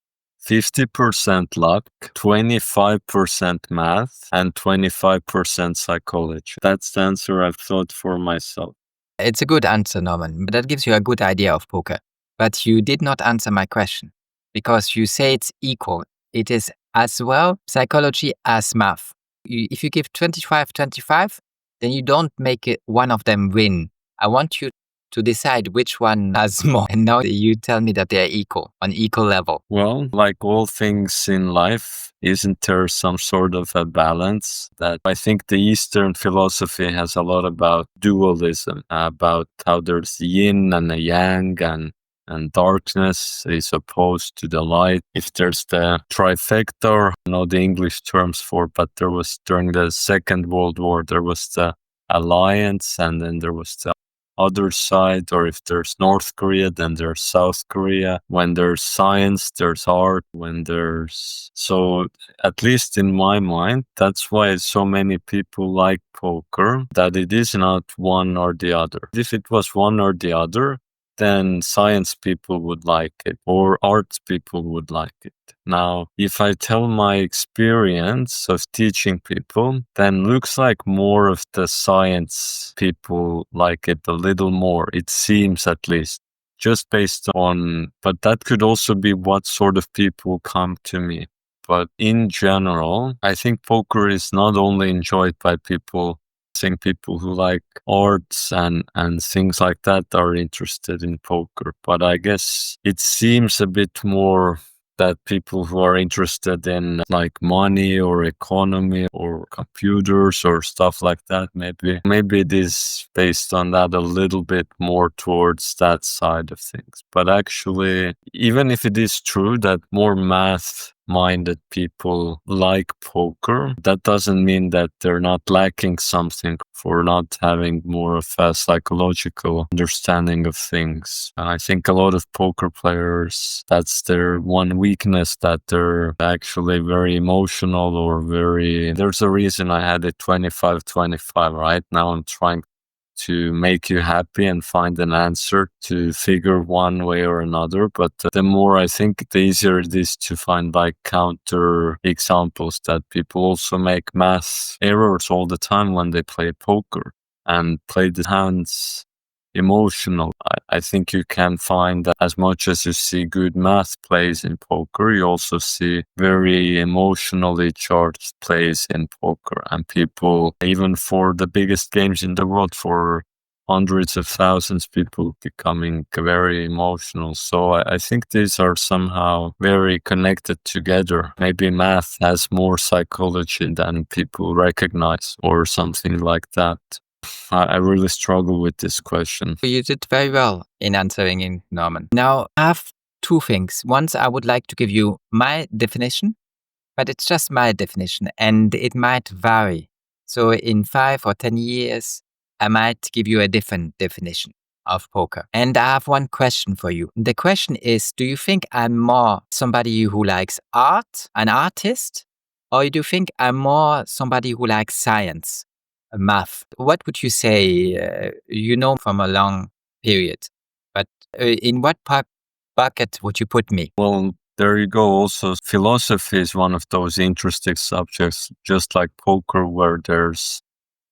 50% luck, 25% math, and 25% psychology. That's the answer I've thought for myself. It's a good answer, Norman. That gives you a good idea of poker. But you did not answer my question because you say it's equal. It is as well psychology as math. If you give 25-25, then you don't make it one of them win. I want you to decide which one has more. And now you tell me that they are equal, on equal level. Well, like all things in life, isn't there some sort of a balance? That I think the Eastern philosophy has a lot about dualism, about how there's yin and a yang, and darkness is opposed to the light. If there's the trifecta, I know the English terms for, but there was during the Second World War, there was the alliance, and then there was the other side. Or if there's North Korea, then there's South Korea. When there's science, there's art. So at least in my mind, that's why so many people like poker, that it is not one or the other. If it was one or the other, then science people would like it or arts people would like it. Now, if I tell my experience of teaching people, then looks like more of the science people like it a little more, it seems at least, just based on, but that could also be what sort of people come to me. But in general, I think poker is not only enjoyed by people, saying people who like arts and things like that are interested in poker. But I guess it seems a bit more that people who are interested in like money or economy or computers or stuff like that, maybe it is based on that a little bit more towards that side of things. But actually, even if it is true that more math minded people like poker, that doesn't mean that they're not lacking something for not having more of a psychological understanding of things. I think a lot of poker players, that's their one weakness, that they're actually very emotional or there's a reason I had it 25-25, right? Now I'm trying to make you happy and find an answer to figure one way or another. But the more I think, the easier it is to find like counter examples that people also make math errors all the time when they play poker and play the hands emotional. I think you can find that as much as you see good math plays in poker, you also see very emotionally charged plays in poker. And people, even for the biggest games in the world, for hundreds of thousands, people becoming very emotional. So I think these are somehow very connected together. Maybe math has more psychology than people recognize or something like that. I really struggle with this question. You did very well in answering it, Norman. Now, I have two things. Once, I would like to give you my definition, but it's just my definition and it might vary. So in 5 or 10 years, I might give you a different definition of poker. And I have one question for you. The question is, do you think I'm more somebody who likes art, an artist, or do you think I'm more somebody who likes science, math? What would you say, from a long period, but in what bucket would you put me? Well, there you go. Also, philosophy is one of those interesting subjects, just like poker, where there's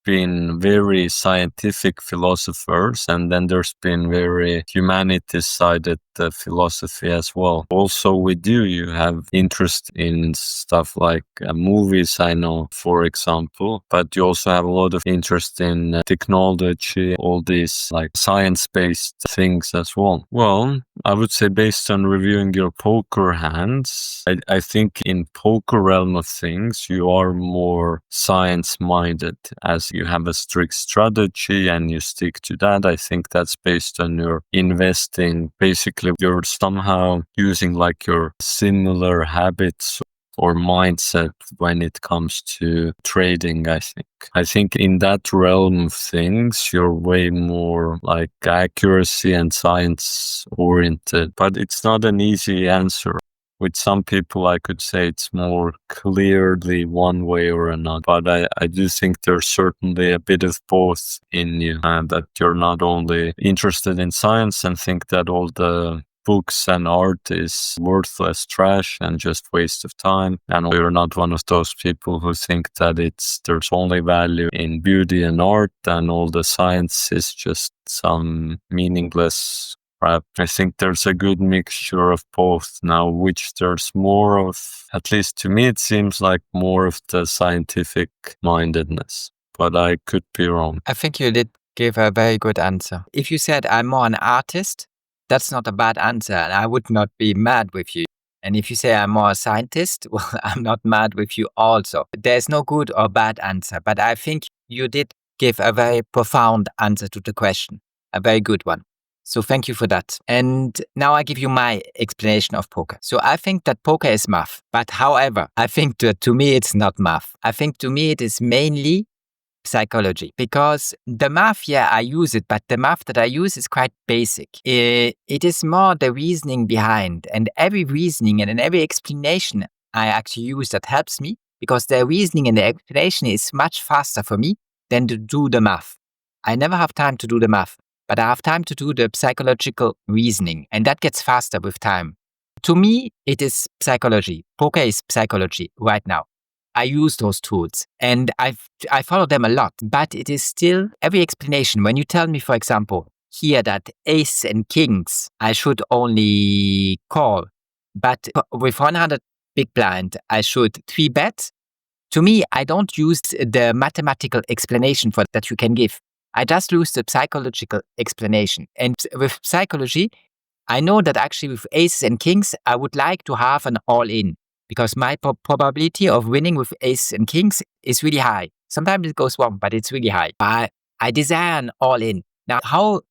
been very scientific philosophers, and then there's been very humanities-sided philosophy as well. Also, with you have interest in stuff like movies, I know, for example, but you also have a lot of interest in technology, all these like science-based things as well. Well, I would say based on reviewing your poker hands, I think in poker realm of things, you are more science-minded, as you have a strict strategy and you stick to that. I think that's based on your investing. Basically, you're somehow using like your similar habits or mindset when it comes to trading, I think. I think in that realm of things, you're way more like accuracy and science oriented, but it's not an easy answer. With some people, I could say it's more clearly one way or another. But I do think there's certainly a bit of both in you, and that you're not only interested in science and think that all the books and art is worthless trash and just waste of time. And you're not one of those people who think that there's only value in beauty and art and all the science is just some meaningless crap. I think there's a good mixture of both now, which there's more of, at least to me, it seems like more of the scientific mindedness, but I could be wrong. I think you did give a very good answer. If you said I'm more an artist, that's not a bad answer, and I would not be mad with you. And if you say I'm more a scientist, well, I'm not mad with you also. There's no good or bad answer, but I think you did give a very profound answer to the question, a very good one. So thank you for that. And now I give you my explanation of poker. So I think that poker is math, but however, I think that to me it's not math. I think to me it is mainly psychology, because the math, yeah, I use it, but the math that I use is quite basic. It is more the reasoning behind, and every reasoning and every explanation I actually use that helps me, because the reasoning and the explanation is much faster for me than to do the math. I never have time to do the math. but I have time to do the psychological reasoning, and that gets faster with time. To me, it is psychology. Poker is psychology right now. I use those tools and I follow them a lot, but it is still every explanation. When you tell me, for example, here that ace and kings, I should only call, but with 100 big blind, I should 3-bet. To me, I don't use the mathematical explanation for that you can give. I just use the psychological explanation. And with psychology, I know that actually with aces and kings, I would like to have an all-in because my probability of winning with aces and kings is really high. Sometimes it goes wrong, but it's really high. I desire an all-in. Now, how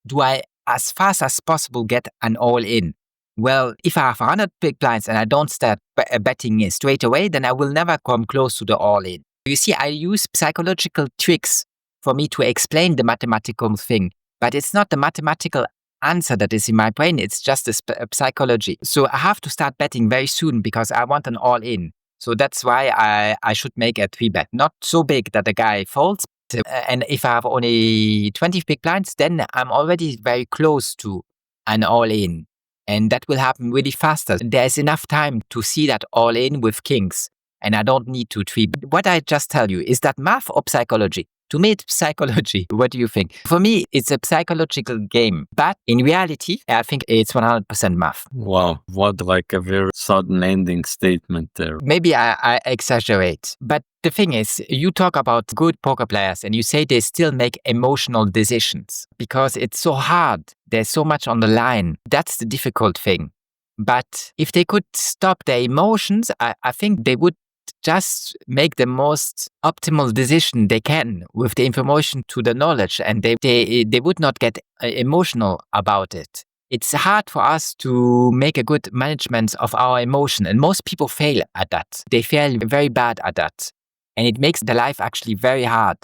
do I, as fast as possible, get an all-in? Well, if I have 100 big blinds and I don't start betting straight away, then I will never come close to the all-in. You see, I use psychological tricks for me to explain the mathematical thing, but it's not the mathematical answer that is in my brain. It's just a psychology. So I have to start betting very soon because I want an all-in. So that's why I should make a 3-bet. Not so big that the guy folds. And if I have only 20 big blinds, then I'm already very close to an all-in. And that will happen really faster. There's enough time to see that all-in with kings. And I don't need to 3-bet. What I just tell you, is that math or psychology? To me, it's psychology. What do you think? For me, it's a psychological game. But in reality, I think it's 100% math. Wow, what like a very sudden ending statement there. Maybe I exaggerate. But the thing is, you talk about good poker players and you say they still make emotional decisions because it's so hard. There's so much on the line. That's the difficult thing. But if they could stop their emotions, I think they would just make the most optimal decision they can with the information to the knowledge, and they would not get emotional about it. It's hard for us to make a good management of our emotion, and most people fail at that. They fail very bad at that, and it makes the life actually very hard.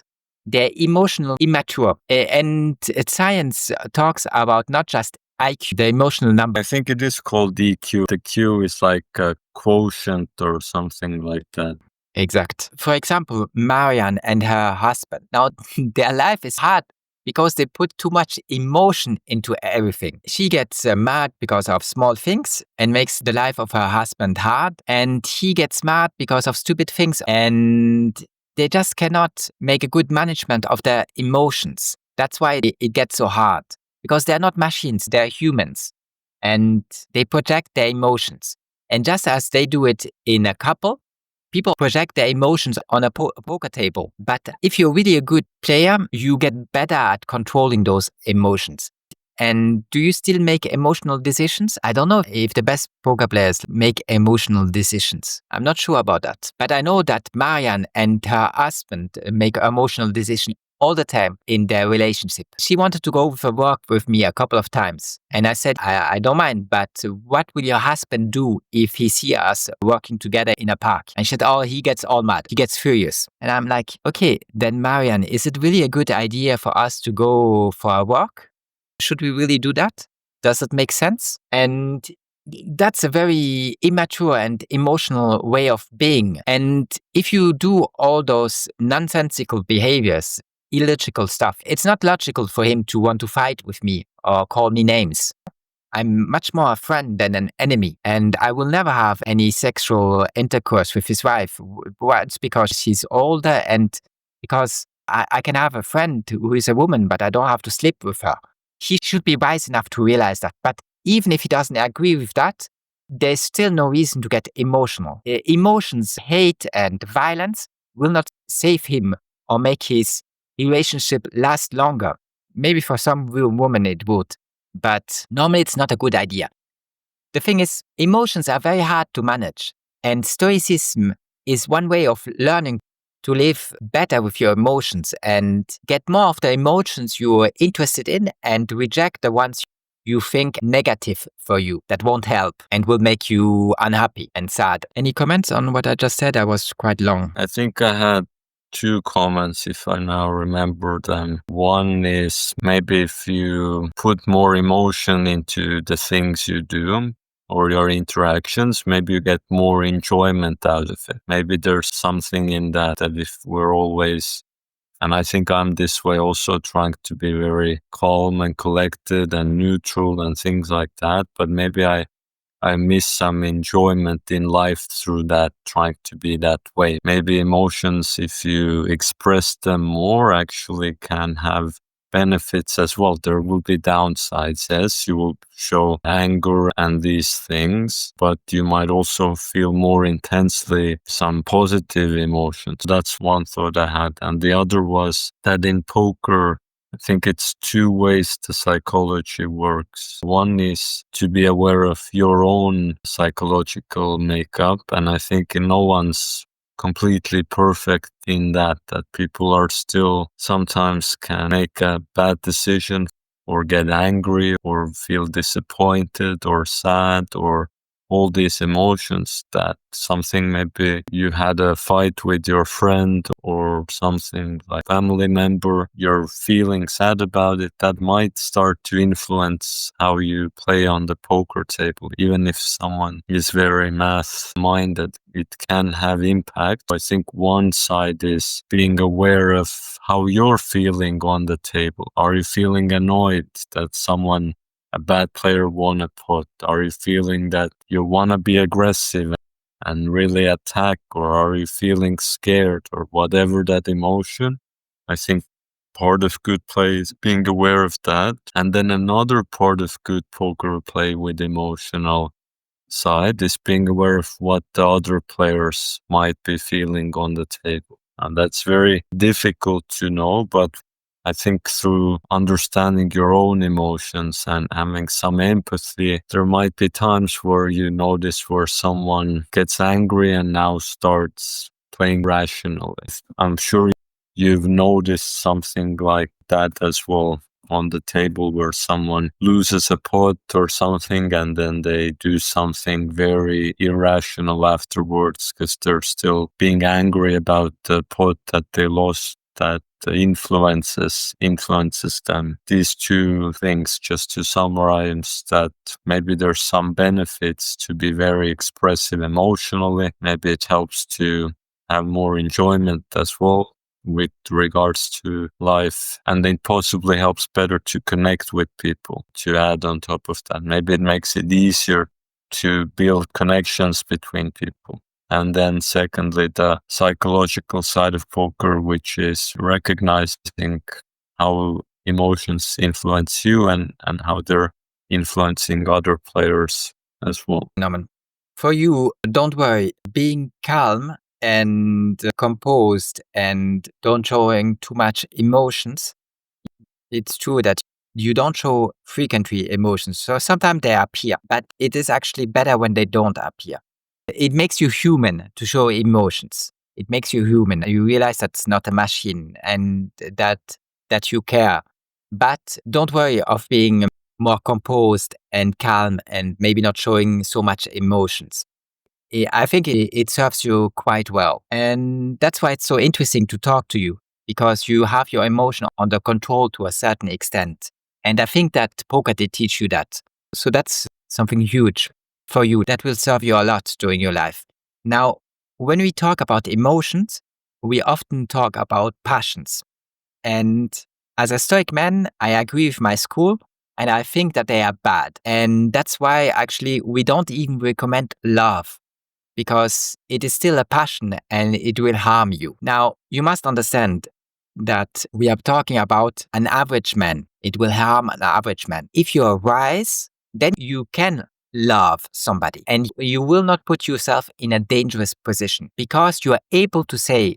They're emotional immature, and science talks about not just IQ, the emotional number. I think it is called DQ. The Q is like a quotient or something like that. Exact. For example, Marianne and her husband. Now, their life is hard because they put too much emotion into everything. She gets mad because of small things and makes the life of her husband hard. And he gets mad because of stupid things. And they just cannot make a good management of their emotions. That's why it gets so hard. Because they're not machines, they're humans. And they project their emotions. And just as they do it in a couple, people project their emotions on a poker table. But if you're really a good player, you get better at controlling those emotions. And do you still make emotional decisions? I don't know if the best poker players make emotional decisions. I'm not sure about that. But I know that Marianne and her husband make emotional decisions all the time in their relationship. She wanted to go for work with me a couple of times. And I said, I don't mind, but what will your husband do if he sees us working together in a park? And she said, oh, he gets all mad. He gets furious. And I'm like, okay, then Marianne, is it really a good idea for us to go for a walk? Should we really do that? Does it make sense? And that's a very immature and emotional way of being. And if you do all those nonsensical behaviors, illogical stuff, it's not logical for him to want to fight with me or call me names. I'm much more a friend than an enemy, and I will never have any sexual intercourse with his wife. Well, it's because she's older and because I can have a friend who is a woman, but I don't have to sleep with her. He should be wise enough to realize that. But even if he doesn't agree with that, there's still no reason to get emotional. Emotions, hate and violence will not save him or make his relationship last longer. Maybe for some real woman it would, but normally it's not a good idea. The thing is, emotions are very hard to manage, and Stoicism is one way of learning to live better with your emotions and get more of the emotions you're interested in and reject the ones you think negative for you that won't help and will make you unhappy and sad. Any comments on what I just said? I was quite long. I think I had 2 comments if I now remember them. One is maybe if you put more emotion into the things you do or your interactions, maybe you get more enjoyment out of it. Maybe there's something in that if we're always And I think I'm this way also, trying to be very calm and collected and neutral and things like that. But maybe I miss some enjoyment in life through that, trying to be that way. Maybe emotions, if you express them more, actually can have benefits as well. There will be downsides. Yes, you will show anger and these things, but you might also feel more intensely some positive emotions. That's one thought I had. And the other was that in poker, I think it's two ways the psychology works. One is to be aware of your own psychological makeup, and I think no one's completely perfect in that people are still sometimes can make a bad decision or get angry or feel disappointed or sad or all these emotions, that something, maybe you had a fight with your friend or something like family member, you're feeling sad about it, that might start to influence how you play on the poker table. Even if someone is very math minded, it can have impact. I think one side is being aware of how you're feeling on the table. Are you feeling annoyed that a bad player won a pot? Are you feeling that you want to be aggressive and really attack, or are you feeling scared, or whatever that emotion? I think part of good play is being aware of that. And then another part of good poker play with emotional side is being aware of what the other players might be feeling on the table. And that's very difficult to know, but I think through understanding your own emotions and having some empathy, there might be times where you notice where someone gets angry and now starts playing rationally. I'm sure you've noticed something like that as well on the table, where someone loses a pot or something and then they do something very irrational afterwards because they're still being angry about the pot that they lost, that influences them. These two things, just to summarize, that maybe there's some benefits to be very expressive emotionally. Maybe it helps to have more enjoyment as well with regards to life, and then possibly helps better to connect with people. To add on top of that, maybe it makes it easier to build connections between people. And then secondly, the psychological side of poker, which is recognizing how emotions influence you and how they're influencing other players as well. Norman, for you, don't worry, being calm and composed and don't showing too much emotions. It's true that you don't show frequently emotions. So sometimes they appear, but it is actually better when they don't appear. It makes you human to show emotions. It makes you human. You realize that's not a machine and that you care. But don't worry of being more composed and calm and maybe not showing so much emotions. I think it serves you quite well. And that's why it's so interesting to talk to you, because you have your emotion under control to a certain extent. And I think that poker did teach you that. So that's something huge for you that will serve you a lot during your life. Now, when we talk about emotions, we often talk about passions. And as a Stoic man, I agree with my school, and I think that they are bad. And that's why actually we don't even recommend love, because it is still a passion and it will harm you. Now, you must understand that we are talking about an average man. It will harm an average man. If you are wise, then you can love somebody and you will not put yourself in a dangerous position, because you are able to say,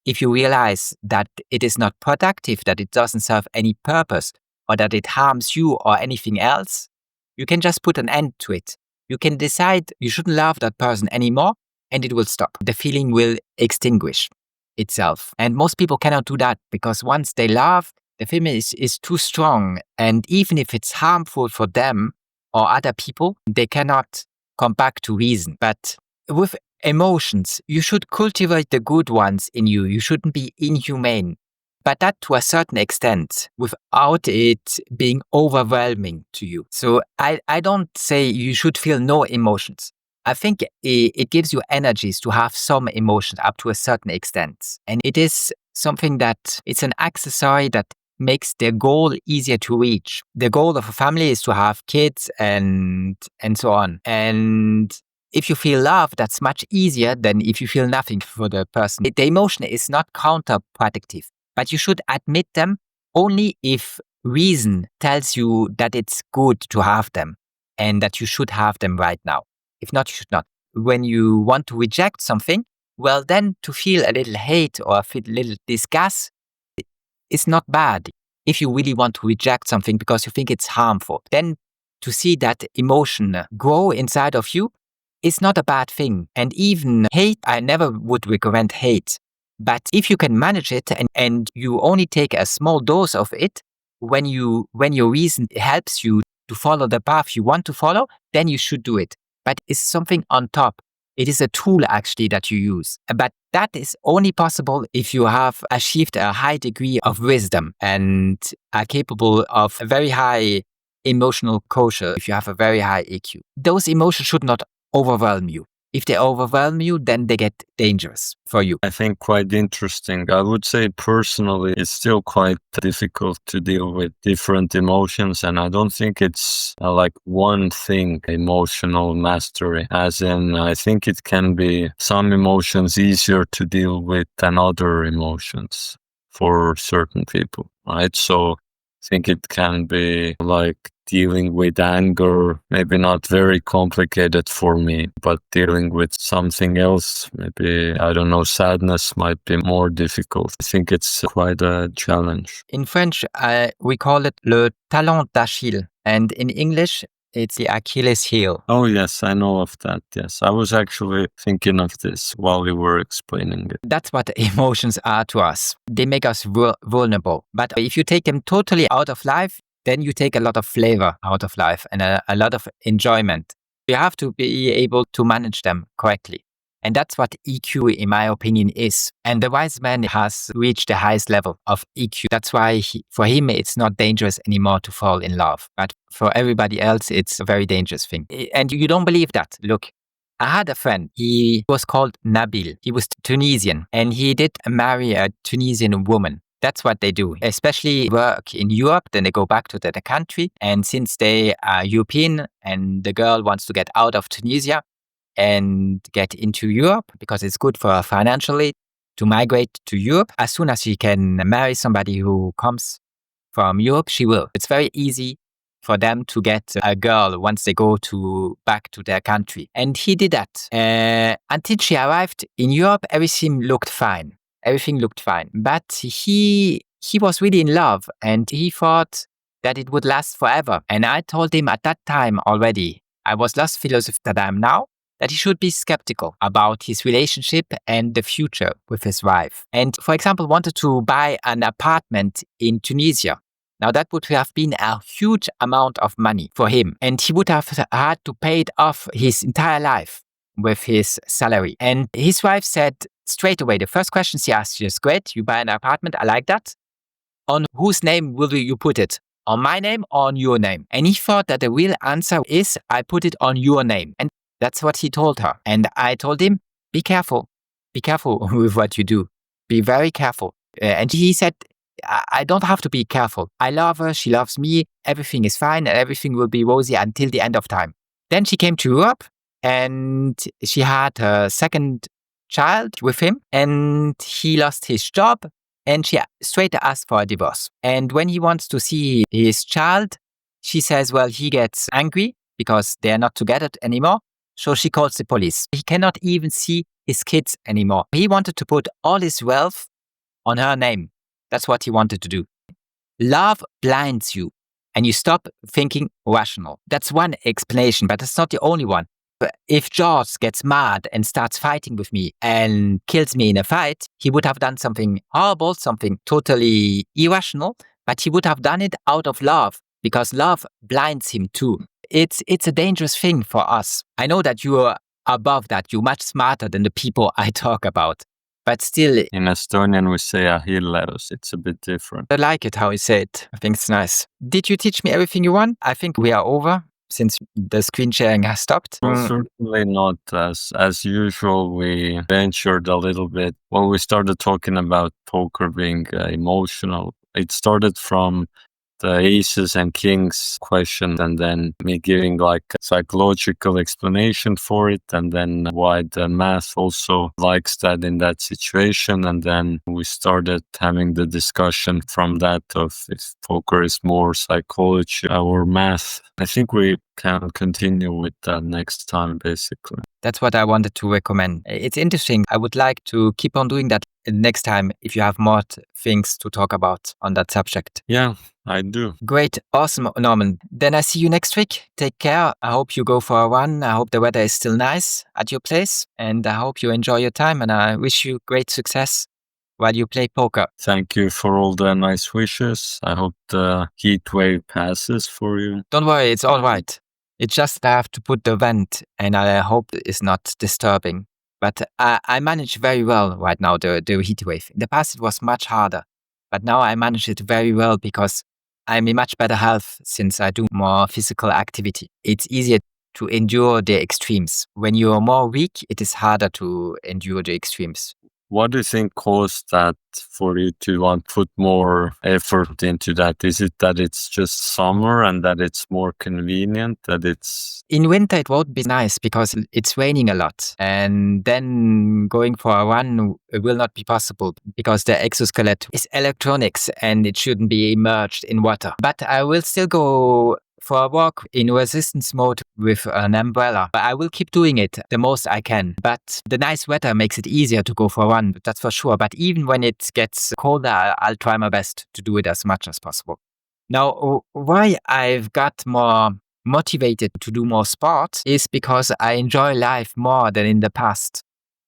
if you realize that it is not productive, that it doesn't serve any purpose, or that it harms you or anything else, you can just put an end to it. You can decide you shouldn't love that person anymore, and it will stop. The feeling will extinguish itself. And most people cannot do that, because once they love, the feeling is too strong. And even if it's harmful for them or other people, they cannot come back to reason. But with emotions, you should cultivate the good ones in you. You shouldn't be inhumane, but that to a certain extent without it being overwhelming to you. So I don't say you should feel no emotions. I think it gives you energies to have some emotions up to a certain extent. And it is something that it's an accessory that makes their goal easier to reach. The goal of a family is to have kids and so on. And if you feel love, that's much easier than if you feel nothing for the person. The emotion is not counterproductive, but you should admit them only if reason tells you that it's good to have them and that you should have them right now. If not, you should not. When you want to reject something, well, then to feel a little hate or feel a little disgust is not bad. If you really want to reject something because you think it's harmful, then to see that emotion grow inside of you is not a bad thing. And even hate, I never would recommend hate. But if you can manage it and you only take a small dose of it, when your reason helps you to follow the path you want to follow, then you should do it. But it's something on top. It is a tool actually that you use. But that is only possible if you have achieved a high degree of wisdom and are capable of a very high emotional quotient, if you have a very high EQ. Those emotions should not overwhelm you. If they overwhelm you, then they get dangerous for you. I think quite interesting. I would say personally, it's still quite difficult to deal with different emotions. And I don't think it's like one thing, emotional mastery. As in, I think it can be some emotions easier to deal with than other emotions for certain people, right? So I think it can be like dealing with anger, maybe not very complicated for me, but dealing with something else, maybe, I don't know, sadness might be more difficult. I think it's quite a challenge. In French, we call it le talon d'Achille. And in English, it's the Achilles heel. Oh, yes, I know of that. Yes, I was actually thinking of this while you were explaining it. That's what emotions are to us. They make us vulnerable. But if you take them totally out of life, then you take a lot of flavor out of life and a lot of enjoyment. You have to be able to manage them correctly. And that's what EQ, in my opinion, is. And the wise man has reached the highest level of EQ. That's why for him, it's not dangerous anymore to fall in love. But for everybody else, it's a very dangerous thing. And you don't believe that. Look, I had a friend. He was called Nabil. He was Tunisian. And he did marry a Tunisian woman. That's what they do, especially work in Europe. Then they go back to the country. And since they are European and the girl wants to get out of Tunisia and get into Europe because it's good for her financially to migrate to Europe, as soon as she can marry somebody who comes from Europe, she will. It's very easy for them to get a girl once they go back to their country. And he did that. Until she arrived in Europe, everything looked fine. But he was really in love and he thought that it would last forever. And I told him at that time already, I was less philosopher than I am now, that he should be skeptical about his relationship and the future with his wife. And for example, wanted to buy an apartment in Tunisia. Now that would have been a huge amount of money for him. And he would have had to pay it off his entire life with his salary. And his wife said straight away, the first question she asked is, great, you buy an apartment, I like that. On whose name will you put it? On my name or on your name? And he thought that the real answer is, I put it on your name. And that's what he told her. And I told him, be careful. Be careful with what you do. Be very careful. And he said, I don't have to be careful. I love her. She loves me. Everything is fine. And everything will be rosy until the end of time. Then she came to Europe and she had her second child with him. And he lost his job. And she straight asked for a divorce. And when he wants to see his child, she says, well, he gets angry because they're not together anymore. So she calls the police. He cannot even see his kids anymore. He wanted to put all his wealth on her name. That's what he wanted to do. Love blinds you and you stop thinking rational. That's one explanation, but it's not the only one. But if George gets mad and starts fighting with me and kills me in a fight, he would have done something horrible, something totally irrational, but he would have done it out of love because love blinds him too. It's a dangerous thing for us. I know that you are above that. You're much smarter than the people I talk about. But still, in Estonian, we say ahilleus. It's a bit different. I like it how you say it. I think it's nice. Did you teach me everything you want? I think we are over. since the screen sharing has stopped? Well, certainly not. As usual, we ventured a little bit. Well, we started talking about poker being emotional. It started from the aces and kings question, and then me giving like a psychological explanation for it, and then why the math also likes that in that situation. And then we started having the discussion from that of if poker is more psychology or math. I think we can continue with that next time, basically. That's what I wanted to recommend. It's interesting. I would like to keep on doing that next time if you have more things to talk about on that subject. Yeah, I do. Great. Awesome, Norman. Then I see you next week. Take care. I hope you go for a run. I hope the weather is still nice at your place. And I hope you enjoy your time. And I wish you great success while you play poker. Thank you for all the nice wishes. I hope the heat wave passes for you. Don't worry, it's all right. It's just I have to put the vent, and I hope it's not disturbing. But I manage very well right now, the heat wave. In the past, it was much harder. But now I manage it very well because I'm in much better health since I do more physical activity. It's easier to endure the extremes. When you're more weak, it is harder to endure the extremes. What do you think caused that for you to want to put more effort into that? Is it that it's just summer and that it's more convenient, that it's... In winter, it won't be nice because it's raining a lot. And then going for a run will not be possible because the exoskeleton is electronics and it shouldn't be immersed in water. But I will still go for a walk in resistance mode with an umbrella. I will keep doing it the most I can. But the nice weather makes it easier to go for a run, that's for sure. But even when it gets colder, I'll try my best to do it as much as possible. Now, why I've got more motivated to do more sports is because I enjoy life more than in the past.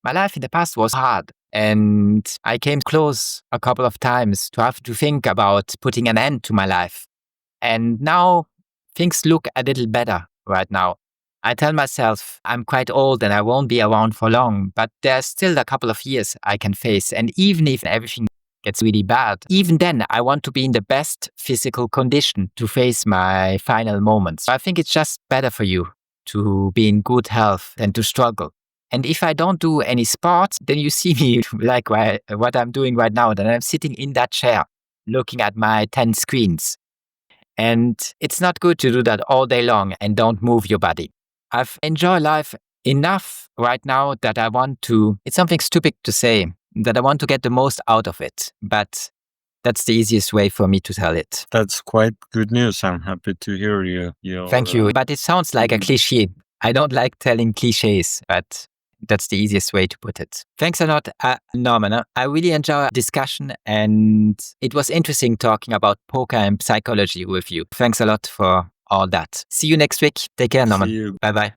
My life in the past was hard. And I came close a couple of times to have to think about putting an end to my life. And now things look a little better right now. I tell myself I'm quite old and I won't be around for long, but there's still a couple of years I can face. And even if everything gets really bad, even then I want to be in the best physical condition to face my final moments. I think it's just better for you to be in good health than to struggle. And if I don't do any sports, then you see me like what I'm doing right now. Then I'm sitting in that chair looking at my 10 screens. And it's not good to do that all day long and don't move your body. I've enjoyed life enough right now that I want to, it's something stupid to say, that I want to get the most out of it. But that's the easiest way for me to tell it. That's quite good news. I'm happy to hear you. Thank you. But it sounds like a cliche. I don't like telling cliches, but that's the easiest way to put it. Thanks a lot, Norman. I really enjoyed our discussion and it was interesting talking about poker and psychology with you. Thanks a lot for all that. See you next week. Take care, Norman. See you. Bye-bye.